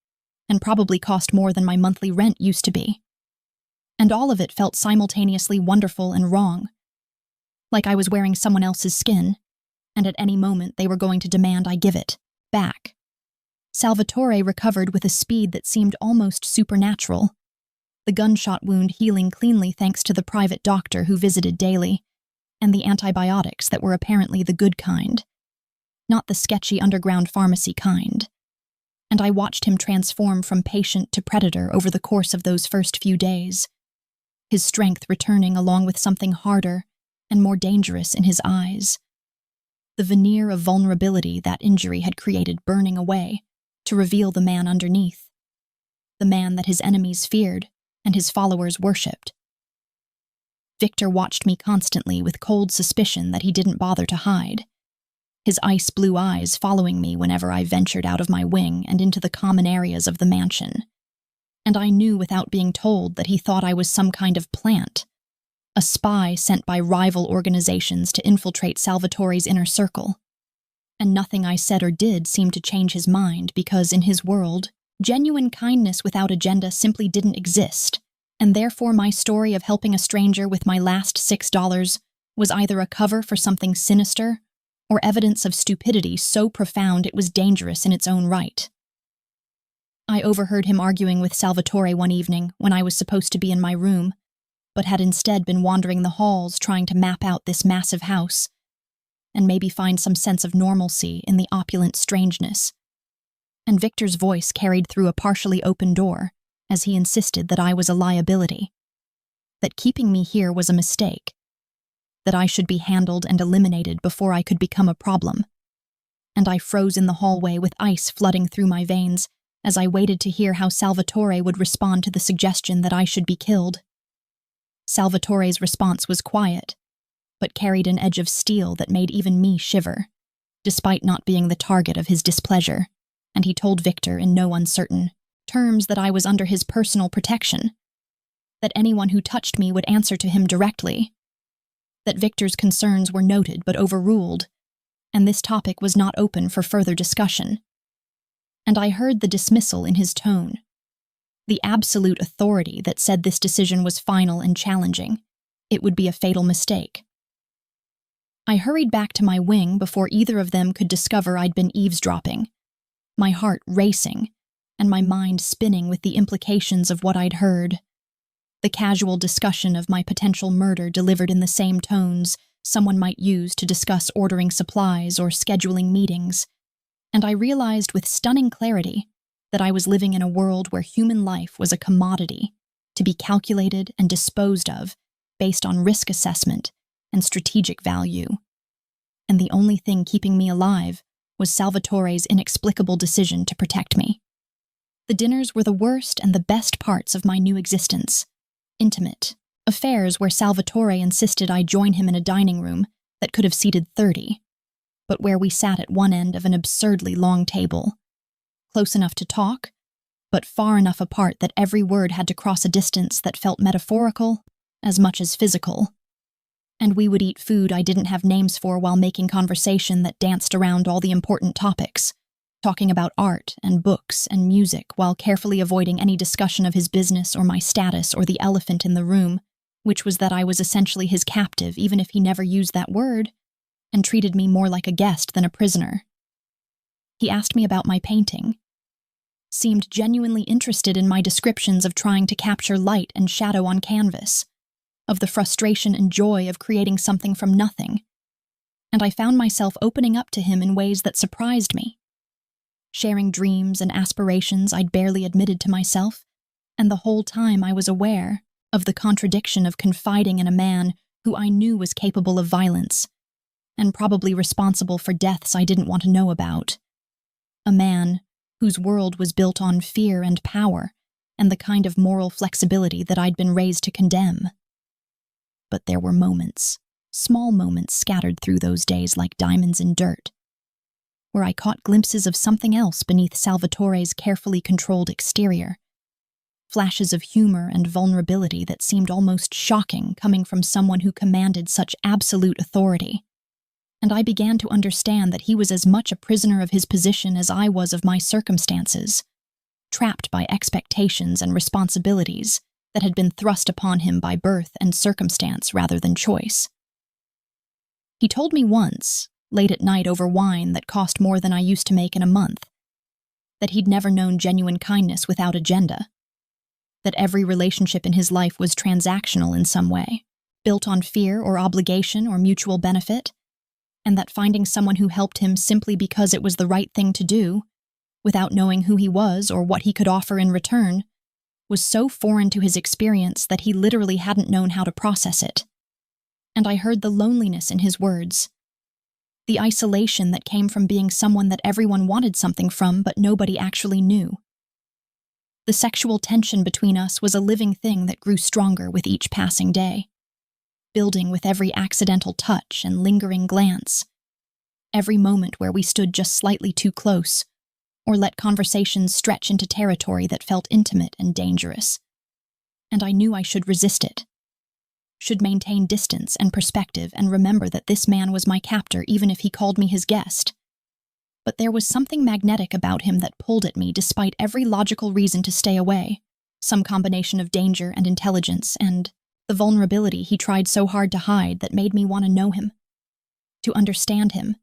and probably cost more than my monthly rent used to be. And all of it felt simultaneously wonderful and wrong, like I was wearing someone else's skin, and at any moment they were going to demand I give it back. Salvatore recovered with a speed that seemed almost supernatural, the gunshot wound healing cleanly thanks to the private doctor who visited daily, and the antibiotics that were apparently the good kind, not the sketchy underground pharmacy kind. And I watched him transform from patient to predator over the course of those first few days, his strength returning along with something harder and more dangerous in his eyes, the veneer of vulnerability that injury had created burning away to reveal the man underneath, the man that his enemies feared and his followers worshipped. Victor watched me constantly with cold suspicion that he didn't bother to hide, his ice-blue eyes following me whenever I ventured out of my wing and into the common areas of the mansion. And I knew without being told that he thought I was some kind of plant, a spy sent by rival organizations to infiltrate Salvatore's inner circle. And nothing I said or did seemed to change his mind because, in his world, genuine kindness without agenda simply didn't exist, and therefore my story of helping a stranger with my last $6 was either a cover for something sinister or evidence of stupidity so profound it was dangerous in its own right. I overheard him arguing with Salvatore one evening when I was supposed to be in my room, but had instead been wandering the halls trying to map out this massive house and maybe find some sense of normalcy in the opulent strangeness. And Victor's voice carried through a partially open door as he insisted that I was a liability, that keeping me here was a mistake, that I should be handled and eliminated before I could become a problem. And I froze in the hallway with ice flooding through my veins as I waited to hear how Salvatore would respond to the suggestion that I should be killed. Salvatore's response was quiet, but carried an edge of steel that made even me shiver, despite not being the target of his displeasure, and he told Victor in no uncertain terms that I was under his personal protection, that anyone who touched me would answer to him directly, that Victor's concerns were noted but overruled, and this topic was not open for further discussion. And I heard the dismissal in his tone, the absolute authority that said this decision was final and challenging. It would be a fatal mistake. I hurried back to my wing before either of them could discover I'd been eavesdropping, my heart racing and my mind spinning with the implications of what I'd heard. The casual discussion of my potential murder delivered in the same tones someone might use to discuss ordering supplies or scheduling meetings, and I realized with stunning clarity that I was living in a world where human life was a commodity to be calculated and disposed of based on risk assessment and strategic value. And the only thing keeping me alive was Salvatore's inexplicable decision to protect me. The dinners were the worst and the best parts of my new existence. Intimate affairs where Salvatore insisted I join him in a dining room that could have seated 30, but where we sat at one end of an absurdly long table, close enough to talk, but far enough apart that every word had to cross a distance that felt metaphorical as much as physical. And we would eat food I didn't have names for while making conversation that danced around all the important topics, talking about art and books and music while carefully avoiding any discussion of his business or my status or the elephant in the room, which was that I was essentially his captive even if he never used that word, and treated me more like a guest than a prisoner. He asked me about my painting, seemed genuinely interested in my descriptions of trying to capture light and shadow on canvas, of the frustration and joy of creating something from nothing, and I found myself opening up to him in ways that surprised me, sharing dreams and aspirations I'd barely admitted to myself, and the whole time I was aware of the contradiction of confiding in a man who I knew was capable of violence, and probably responsible for deaths I didn't want to know about. A man whose world was built on fear and power, and the kind of moral flexibility that I'd been raised to condemn. But there were moments, small moments scattered through those days like diamonds in dirt, where I caught glimpses of something else beneath Salvatore's carefully controlled exterior. Flashes of humor and vulnerability that seemed almost shocking coming from someone who commanded such absolute authority. And I began to understand that he was as much a prisoner of his position as I was of my circumstances, trapped by expectations and responsibilities that had been thrust upon him by birth and circumstance rather than choice. He told me once, late at night over wine that cost more than I used to make in a month, that he'd never known genuine kindness without agenda, that every relationship in his life was transactional in some way, built on fear or obligation or mutual benefit, and that finding someone who helped him simply because it was the right thing to do, without knowing who he was or what he could offer in return, was so foreign to his experience that he literally hadn't known how to process it. And I heard the loneliness in his words, the isolation that came from being someone that everyone wanted something from but nobody actually knew. The sexual tension between us was a living thing that grew stronger with each passing day, building with every accidental touch and lingering glance, every moment where we stood just slightly too close, or let conversations stretch into territory that felt intimate and dangerous. And I knew I should resist it, should maintain distance and perspective and remember that this man was my captor even if he called me his guest. But there was something magnetic about him that pulled at me despite every logical reason to stay away, some combination of danger and intelligence and the vulnerability he tried so hard to hide that made me want to know him, to understand him,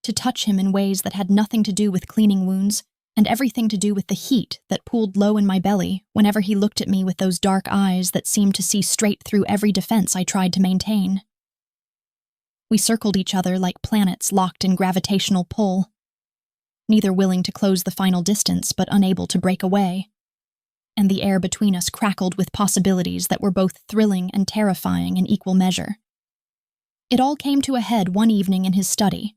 to touch him in ways that had nothing to do with cleaning wounds and everything to do with the heat that pooled low in my belly whenever he looked at me with those dark eyes that seemed to see straight through every defense I tried to maintain. We circled each other like planets locked in gravitational pull, neither willing to close the final distance but unable to break away, and the air between us crackled with possibilities that were both thrilling and terrifying in equal measure. It all came to a head one evening in his study,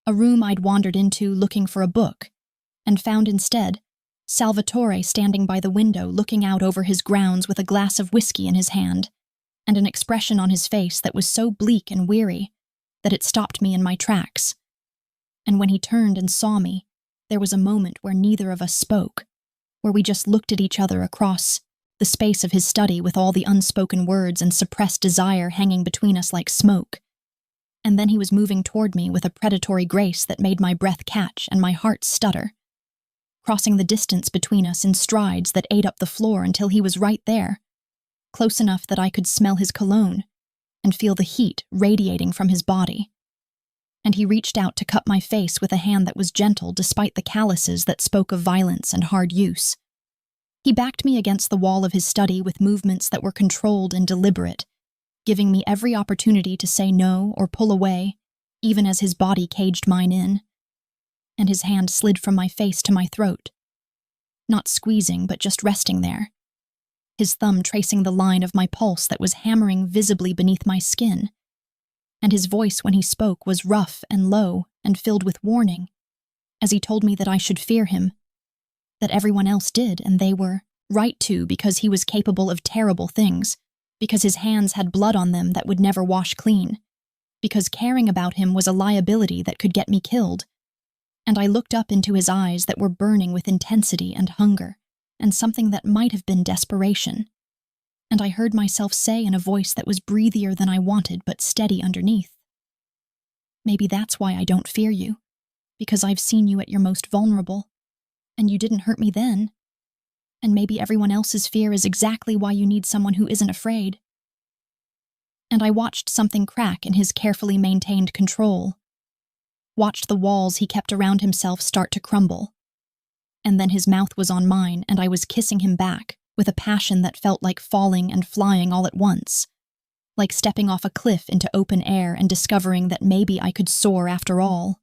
a room I'd wandered into looking for a book, and found instead Salvatore standing by the window looking out over his grounds with a glass of whiskey in his hand, and an expression on his face that was so bleak and weary that it stopped me in my tracks. And when he turned and saw me, there was a moment where neither of us spoke, where we just looked at each other across the space of his study with all the unspoken words and suppressed desire hanging between us like smoke. And then he was moving toward me with a predatory grace that made my breath catch and my heart stutter, crossing the distance between us in strides that ate up the floor until he was right there, close enough that I could smell his cologne and feel the heat radiating from his body. And he reached out to cup my face with a hand that was gentle despite the calluses that spoke of violence and hard use. He backed me against the wall of his study with movements that were controlled and deliberate, giving me every opportunity to say no or pull away, even as his body caged mine in. And his hand slid from my face to my throat, not squeezing but just resting there, his thumb tracing the line of my pulse that was hammering visibly beneath my skin. And his voice when he spoke was rough and low and filled with warning, as he told me that I should fear him, that everyone else did, and they were right to because he was capable of terrible things, because his hands had blood on them that would never wash clean, because caring about him was a liability that could get me killed. And I looked up into his eyes that were burning with intensity and hunger, and something that might have been desperation. And I heard myself say in a voice that was breathier than I wanted but steady underneath, "Maybe that's why I don't fear you, because I've seen you at your most vulnerable, and you didn't hurt me then. And maybe everyone else's fear is exactly why you need someone who isn't afraid." And I watched something crack in his carefully maintained control, watched the walls he kept around himself start to crumble. And then his mouth was on mine, and I was kissing him back, with a passion that felt like falling and flying all at once, like stepping off a cliff into open air and discovering that maybe I could soar after all.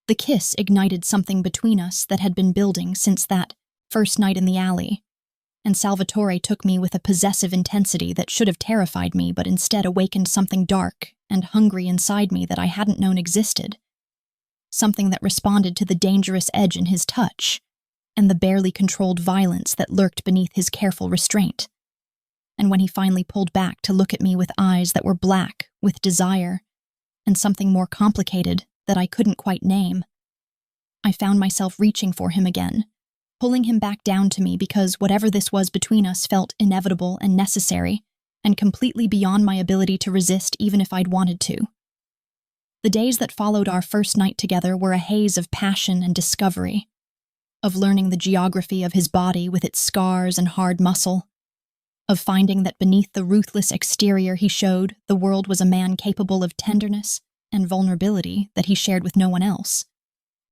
The kiss ignited something between us that had been building since that first night in the alley, and Salvatore took me with a possessive intensity that should have terrified me but instead awakened something dark and hungry inside me that I hadn't known existed. Something that responded to the dangerous edge in his touch and the barely controlled violence that lurked beneath his careful restraint. And when he finally pulled back to look at me with eyes that were black with desire and something more complicated that I couldn't quite name, I found myself reaching for him again, pulling him back down to me because whatever this was between us felt inevitable and necessary and completely beyond my ability to resist even if I'd wanted to. The days that followed our first night together were a haze of passion and discovery, of learning the geography of his body with its scars and hard muscle, of finding that beneath the ruthless exterior he showed, the world was a man capable of tenderness and vulnerability that he shared with no one else.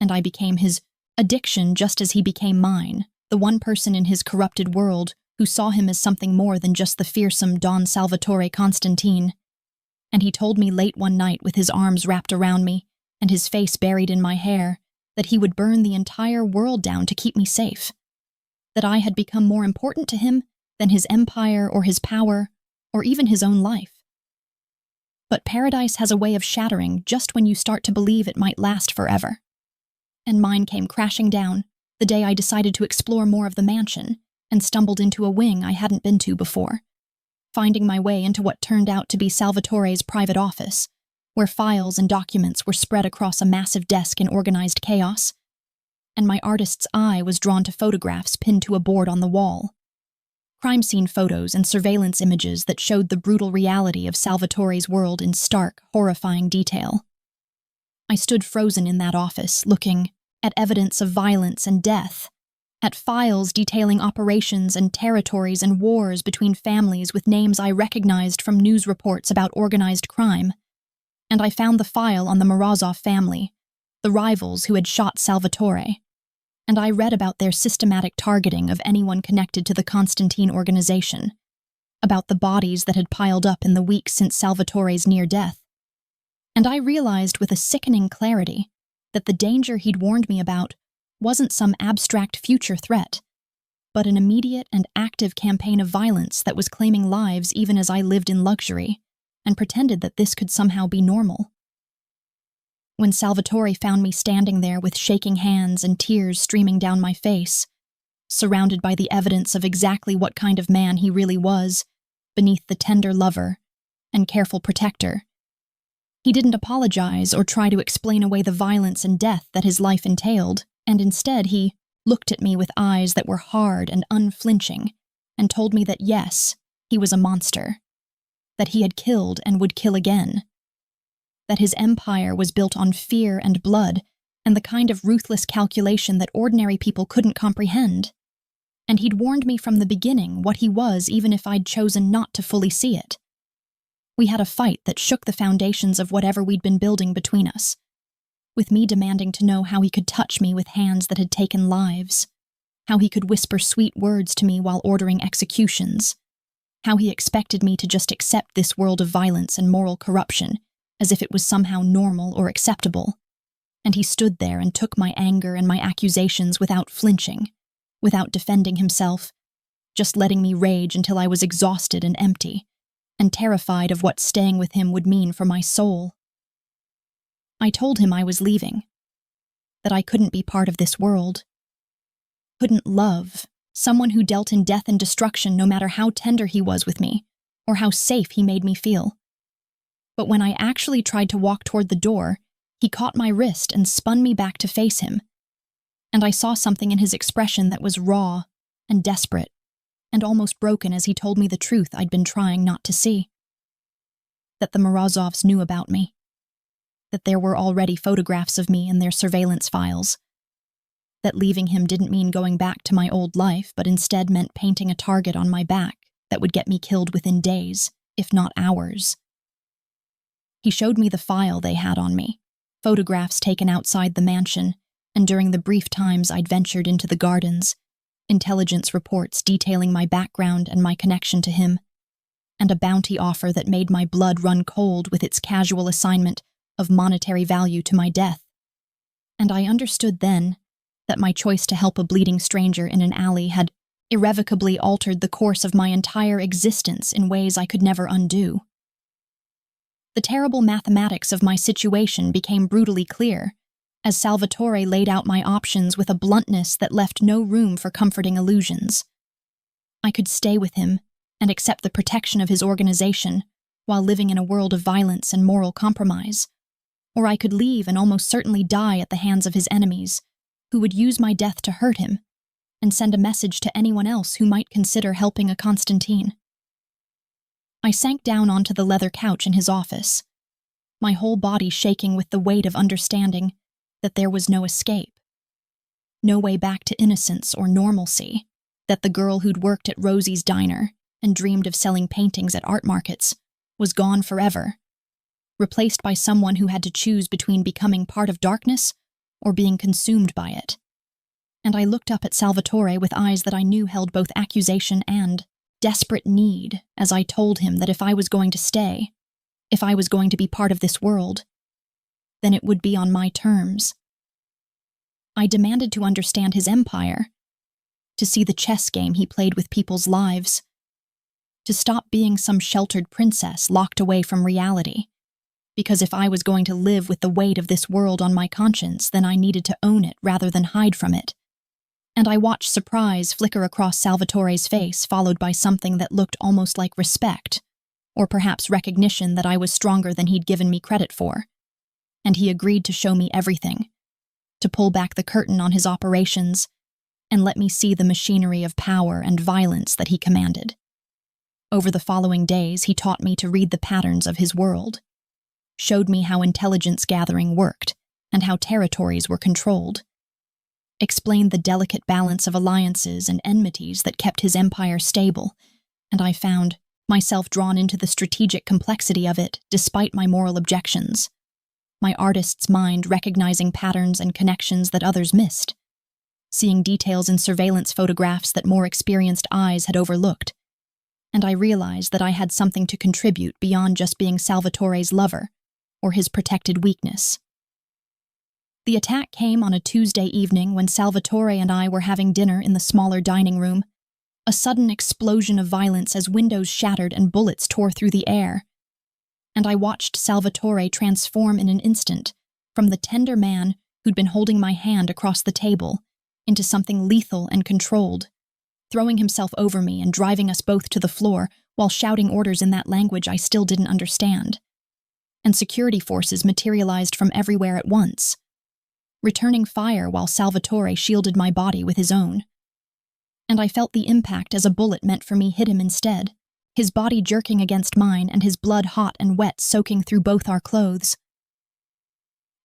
And I became his addiction just as he became mine, the one person in his corrupted world who saw him as something more than just the fearsome Don Salvatore Constantine. And he told me late one night with his arms wrapped around me and his face buried in my hair that he would burn the entire world down to keep me safe, that I had become more important to him than his empire or his power or even his own life. But paradise has a way of shattering just when you start to believe it might last forever. And mine came crashing down the day I decided to explore more of the mansion and stumbled into a wing I hadn't been to before, finding my way into what turned out to be Salvatore's private office, where files and documents were spread across a massive desk in organized chaos, and my artist's eye was drawn to photographs pinned to a board on the wall. Crime scene photos and surveillance images that showed the brutal reality of Salvatore's world in stark, horrifying detail. I stood frozen in that office, looking at evidence of violence and death, at files detailing operations and territories and wars between families with names I recognized from news reports about organized crime. And I found the file on the Morozov family, the rivals who had shot Salvatore. And I read about their systematic targeting of anyone connected to the Constantine organization, about the bodies that had piled up in the weeks since Salvatore's near death. And I realized with a sickening clarity that the danger he'd warned me about wasn't some abstract future threat, but an immediate and active campaign of violence that was claiming lives even as I lived in luxury and pretended that this could somehow be normal. When Salvatore found me standing there with shaking hands and tears streaming down my face, surrounded by the evidence of exactly what kind of man he really was, beneath the tender lover and careful protector, he didn't apologize or try to explain away the violence and death that his life entailed, and instead he looked at me with eyes that were hard and unflinching and told me that yes, he was a monster, that he had killed and would kill again, that his empire was built on fear and blood and the kind of ruthless calculation that ordinary people couldn't comprehend. And he'd warned me from the beginning what he was even if I'd chosen not to fully see it. We had a fight that shook the foundations of whatever we'd been building between us, with me demanding to know how he could touch me with hands that had taken lives, how he could whisper sweet words to me while ordering executions, how he expected me to just accept this world of violence and moral corruption as if it was somehow normal or acceptable. And he stood there and took my anger and my accusations without flinching, without defending himself, just letting me rage until I was exhausted and empty, and terrified of what staying with him would mean for my soul. I told him I was leaving, that I couldn't be part of this world, couldn't love someone who dealt in death and destruction no matter how tender he was with me, or how safe he made me feel. But when I actually tried to walk toward the door, he caught my wrist and spun me back to face him, and I saw something in his expression that was raw and desperate and almost broken as he told me the truth I'd been trying not to see. That the Morozovs knew about me, that there were already photographs of me in their surveillance files, that leaving him didn't mean going back to my old life, but instead meant painting a target on my back that would get me killed within days, if not hours. He showed me the file they had on me, photographs taken outside the mansion, and during the brief times I'd ventured into the gardens, intelligence reports detailing my background and my connection to him, and a bounty offer that made my blood run cold with its casual assignment of monetary value to my death. And I understood then that my choice to help a bleeding stranger in an alley had irrevocably altered the course of my entire existence in ways I could never undo. The terrible mathematics of my situation became brutally clear as Salvatore laid out my options with a bluntness that left no room for comforting illusions. I could stay with him and accept the protection of his organization while living in a world of violence and moral compromise, or I could leave and almost certainly die at the hands of his enemies, who would use my death to hurt him and send a message to anyone else who might consider helping a Constantine. I sank down onto the leather couch in his office, my whole body shaking with the weight of understanding that there was no escape, no way back to innocence or normalcy, that the girl who'd worked at Rosie's diner and dreamed of selling paintings at art markets was gone forever, replaced by someone who had to choose between becoming part of darkness or being consumed by it. And I looked up at Salvatore with eyes that I knew held both accusation and desperate need as I told him that if I was going to stay, if I was going to be part of this world, then it would be on my terms. I demanded to understand his empire, to see the chess game he played with people's lives, to stop being some sheltered princess locked away from reality, because if I was going to live with the weight of this world on my conscience, then I needed to own it rather than hide from it. And I watched surprise flicker across Salvatore's face, followed by something that looked almost like respect, or perhaps recognition that I was stronger than he'd given me credit for. And he agreed to show me everything, to pull back the curtain on his operations, and let me see the machinery of power and violence that he commanded. Over the following days, he taught me to read the patterns of his world, showed me how intelligence gathering worked and how territories were controlled, explained the delicate balance of alliances and enmities that kept his empire stable, and I found myself drawn into the strategic complexity of it despite my moral objections, my artist's mind recognizing patterns and connections that others missed, seeing details in surveillance photographs that more experienced eyes had overlooked, and I realized that I had something to contribute beyond just being Salvatore's lover or his protected weakness. The attack came on a Tuesday evening when Salvatore and I were having dinner in the smaller dining room, a sudden explosion of violence as windows shattered and bullets tore through the air. And I watched Salvatore transform in an instant from the tender man who'd been holding my hand across the table into something lethal and controlled, throwing himself over me and driving us both to the floor while shouting orders in that language I still didn't understand. And security forces materialized from everywhere at once, returning fire while Salvatore shielded my body with his own. And I felt the impact as a bullet meant for me hit him instead, his body jerking against mine and his blood hot and wet soaking through both our clothes.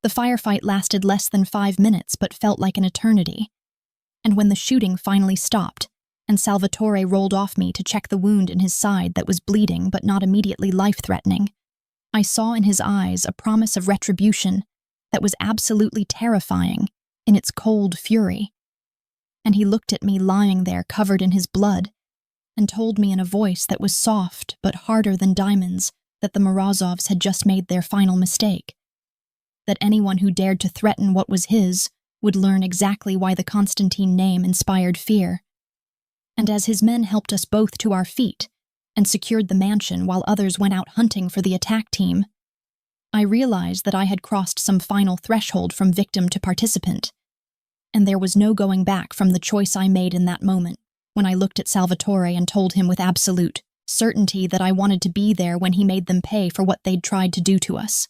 The firefight lasted less than 5 minutes but felt like an eternity, and when the shooting finally stopped and Salvatore rolled off me to check the wound in his side that was bleeding but not immediately life-threatening, I saw in his eyes a promise of retribution that was absolutely terrifying in its cold fury. And he looked at me lying there covered in his blood and told me in a voice that was soft but harder than diamonds that the Morozovs had just made their final mistake, that anyone who dared to threaten what was his would learn exactly why the Constantine name inspired fear. And as his men helped us both to our feet and secured the mansion while others went out hunting for the attack team, I realized that I had crossed some final threshold from victim to participant, and there was no going back from the choice I made in that moment when I looked at Salvatore and told him with absolute certainty that I wanted to be there when he made them pay for what they'd tried to do to us.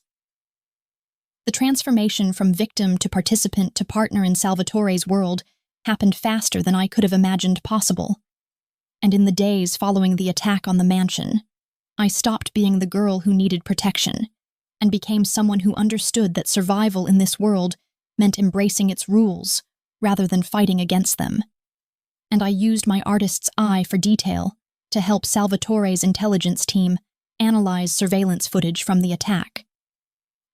The transformation from victim to participant to partner in Salvatore's world happened faster than I could have imagined possible, and in the days following the attack on the mansion, I stopped being the girl who needed protection and became someone who understood that survival in this world meant embracing its rules rather than fighting against them. And I used my artist's eye for detail to help Salvatore's intelligence team analyze surveillance footage from the attack,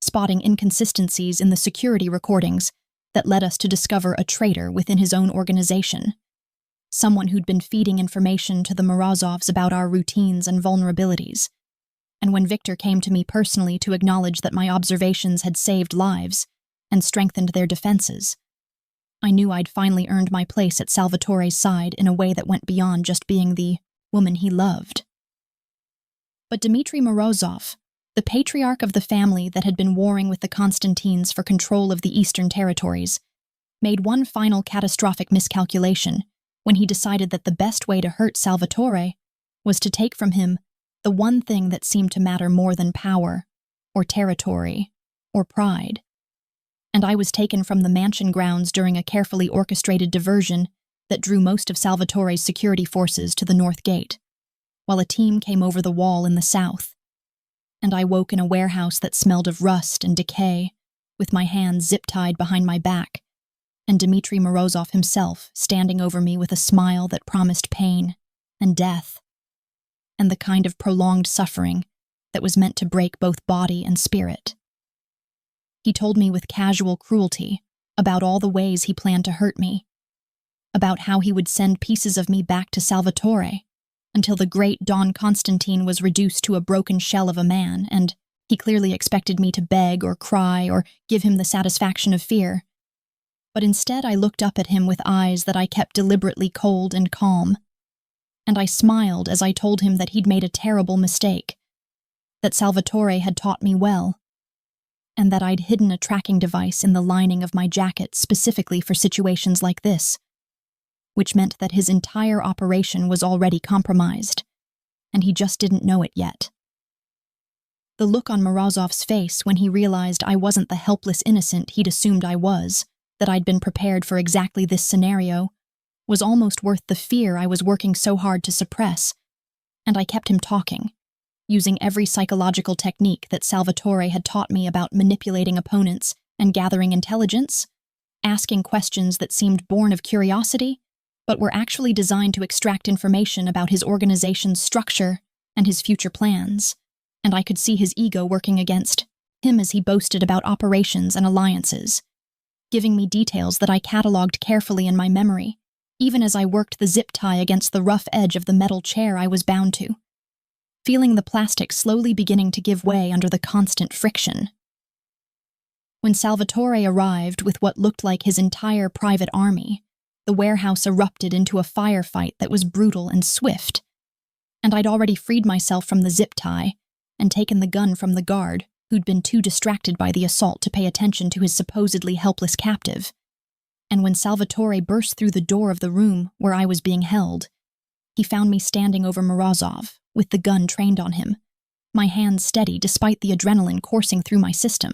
spotting inconsistencies in the security recordings that led us to discover a traitor within his own organization, someone who'd been feeding information to the Morozovs about our routines and vulnerabilities. And when Victor came to me personally to acknowledge that my observations had saved lives, and strengthened their defenses. I knew I'd finally earned my place at Salvatore's side in a way that went beyond just being the woman he loved. But Dmitry Morozov, the patriarch of the family that had been warring with the Constantines for control of the eastern territories, made one final catastrophic miscalculation when he decided that the best way to hurt Salvatore was to take from him the one thing that seemed to matter more than power, or territory, or pride. And I was taken from the mansion grounds during a carefully orchestrated diversion that drew most of Salvatore's security forces to the north gate, while a team came over the wall in the south. And I woke in a warehouse that smelled of rust and decay, with my hands zip-tied behind my back, and Dmitry Morozov himself standing over me with a smile that promised pain and death, and the kind of prolonged suffering that was meant to break both body and spirit. He told me with casual cruelty about all the ways he planned to hurt me, about how he would send pieces of me back to Salvatore until the great Don Constantine was reduced to a broken shell of a man, and he clearly expected me to beg or cry or give him the satisfaction of fear. But instead I looked up at him with eyes that I kept deliberately cold and calm, and I smiled as I told him that he'd made a terrible mistake, that Salvatore had taught me well, and that I'd hidden a tracking device in the lining of my jacket specifically for situations like this, which meant that his entire operation was already compromised, and he just didn't know it yet. The look on Morozov's face when he realized I wasn't the helpless innocent he'd assumed I was, that I'd been prepared for exactly this scenario, was almost worth the fear I was working so hard to suppress, and I kept him talking, using every psychological technique that Salvatore had taught me about manipulating opponents and gathering intelligence, asking questions that seemed born of curiosity, but were actually designed to extract information about his organization's structure and his future plans, and I could see his ego working against him as he boasted about operations and alliances, giving me details that I cataloged carefully in my memory, even as I worked the zip tie against the rough edge of the metal chair I was bound to, feeling the plastic slowly beginning to give way under the constant friction. When Salvatore arrived with what looked like his entire private army, the warehouse erupted into a firefight that was brutal and swift, and I'd already freed myself from the zip tie and taken the gun from the guard, who'd been too distracted by the assault to pay attention to his supposedly helpless captive. And when Salvatore burst through the door of the room where I was being held, he found me standing over Morozov, with the gun trained on him, my hands steady despite the adrenaline coursing through my system.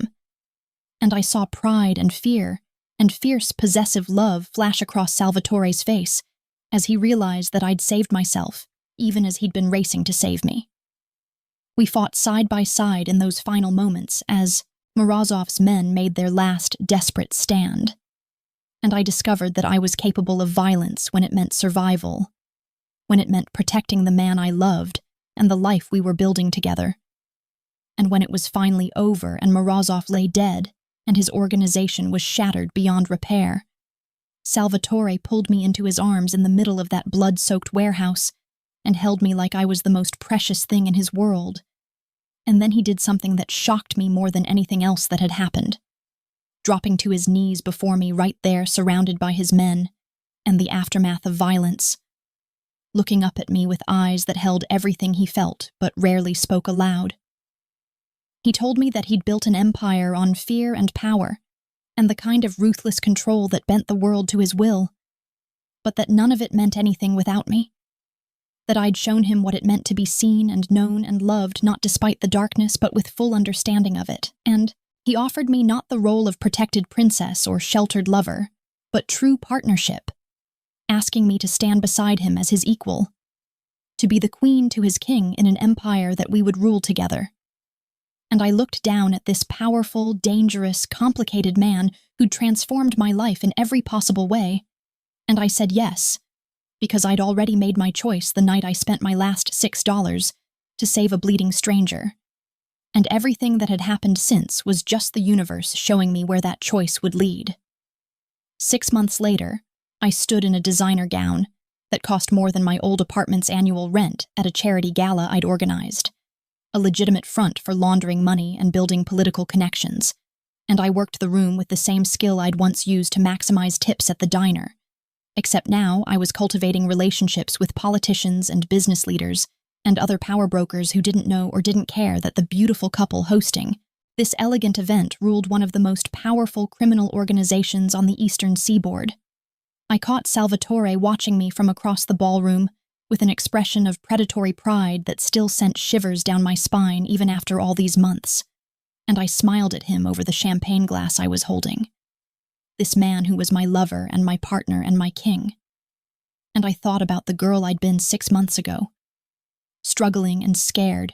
And I saw pride and fear and fierce possessive love flash across Salvatore's face as he realized that I'd saved myself, even as he'd been racing to save me. We fought side by side in those final moments as Morozov's men made their last desperate stand, and I discovered that I was capable of violence when it meant survival, when it meant protecting the man I loved and the life we were building together. And when it was finally over and Morozov lay dead and his organization was shattered beyond repair, Salvatore pulled me into his arms in the middle of that blood-soaked warehouse and held me like I was the most precious thing in his world. And then he did something that shocked me more than anything else that had happened, dropping to his knees before me right there surrounded by his men and the aftermath of violence, looking up at me with eyes that held everything he felt but rarely spoke aloud. He told me that he'd built an empire on fear and power, and the kind of ruthless control that bent the world to his will, but that none of it meant anything without me. That I'd shown him what it meant to be seen and known and loved not despite the darkness but with full understanding of it, and he offered me not the role of protected princess or sheltered lover, but true partnership, asking me to stand beside him as his equal, to be the queen to his king in an empire that we would rule together. And I looked down at this powerful, dangerous, complicated man who'd transformed my life in every possible way, and I said yes, because I'd already made my choice the night I spent my last $6 to save a bleeding stranger. And everything that had happened since was just the universe showing me where that choice would lead. 6 months later, I stood in a designer gown that cost more than my old apartment's annual rent at a charity gala I'd organized, a legitimate front for laundering money and building political connections, and I worked the room with the same skill I'd once used to maximize tips at the diner. Except now I was cultivating relationships with politicians and business leaders and other power brokers who didn't know or didn't care that the beautiful couple hosting this elegant event ruled one of the most powerful criminal organizations on the eastern seaboard. I caught Salvatore watching me from across the ballroom with an expression of predatory pride that still sent shivers down my spine even after all these months, and I smiled at him over the champagne glass I was holding. This man who was my lover and my partner and my king. And I thought about the girl I'd been 6 months ago, struggling and scared,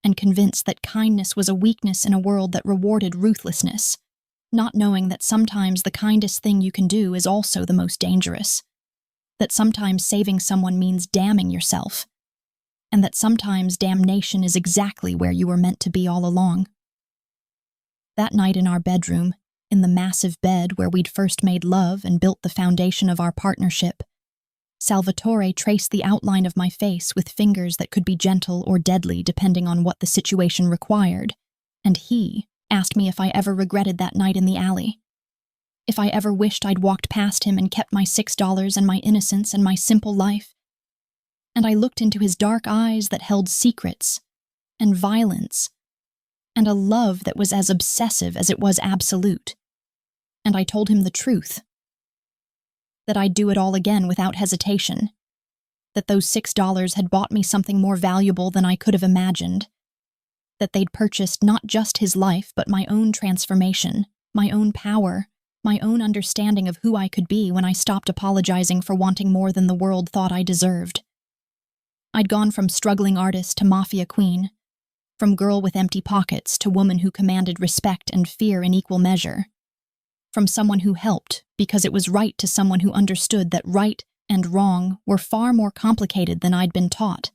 and convinced that kindness was a weakness in a world that rewarded ruthlessness, not knowing that sometimes the kindest thing you can do is also the most dangerous, that sometimes saving someone means damning yourself, and that sometimes damnation is exactly where you were meant to be all along. That night in our bedroom, in the massive bed where we'd first made love and built the foundation of our partnership, Salvatore traced the outline of my face with fingers that could be gentle or deadly depending on what the situation required, and he asked me if I ever regretted that night in the alley. If I ever wished I'd walked past him and kept my $6 and my innocence and my simple life. And I looked into his dark eyes that held secrets and violence and a love that was as obsessive as it was absolute. And I told him the truth. That I'd do it all again without hesitation. That those $6 had bought me something more valuable than I could have imagined. That they'd purchased not just his life, but my own transformation, my own power, my own understanding of who I could be when I stopped apologizing for wanting more than the world thought I deserved. I'd gone from struggling artist to mafia queen, from girl with empty pockets to woman who commanded respect and fear in equal measure. From someone who helped because it was right to someone who understood that right and wrong were far more complicated than I'd been taught.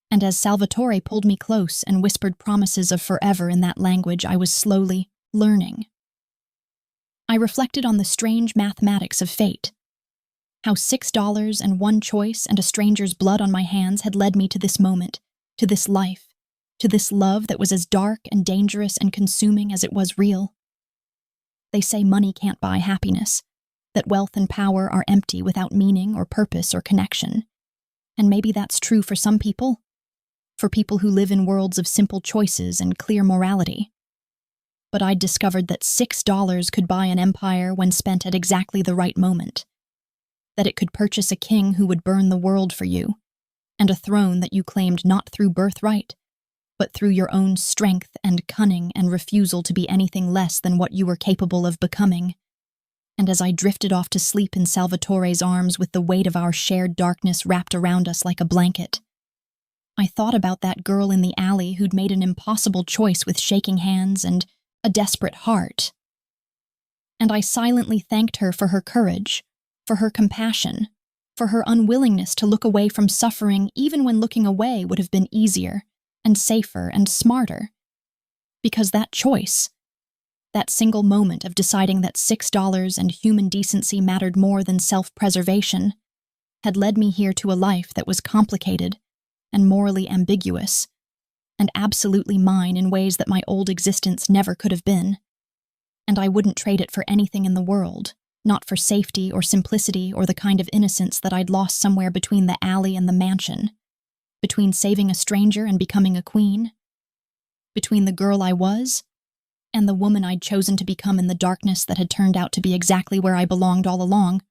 And as Salvatore pulled me close and whispered promises of forever in that language I was slowly learning, I reflected on the strange mathematics of fate. How $6 and one choice and a stranger's blood on my hands had led me to this moment, to this life, to this love that was as dark and dangerous and consuming as it was real. They say money can't buy happiness, that wealth and power are empty without meaning or purpose or connection. And maybe that's true for some people, for people who live in worlds of simple choices and clear morality. But I'd discovered that $6 could buy an empire when spent at exactly the right moment, that it could purchase a king who would burn the world for you, and a throne that you claimed not through birthright, but through your own strength and cunning and refusal to be anything less than what you were capable of becoming. And as I drifted off to sleep in Salvatore's arms with the weight of our shared darkness wrapped around us like a blanket, I thought about that girl in the alley who'd made an impossible choice with shaking hands and a desperate heart. And I silently thanked her for her courage, for her compassion, for her unwillingness to look away from suffering even when looking away would have been easier and safer and smarter. Because that choice, that single moment of deciding that $6 and human decency mattered more than self-preservation, had led me here to a life that was complicated and morally ambiguous, and absolutely mine in ways that my old existence never could have been. And I wouldn't trade it for anything in the world, not for safety or simplicity or the kind of innocence that I'd lost somewhere between the alley and the mansion. Between saving a stranger and becoming a queen, between the girl I was and the woman I'd chosen to become in the darkness that had turned out to be exactly where I belonged all along.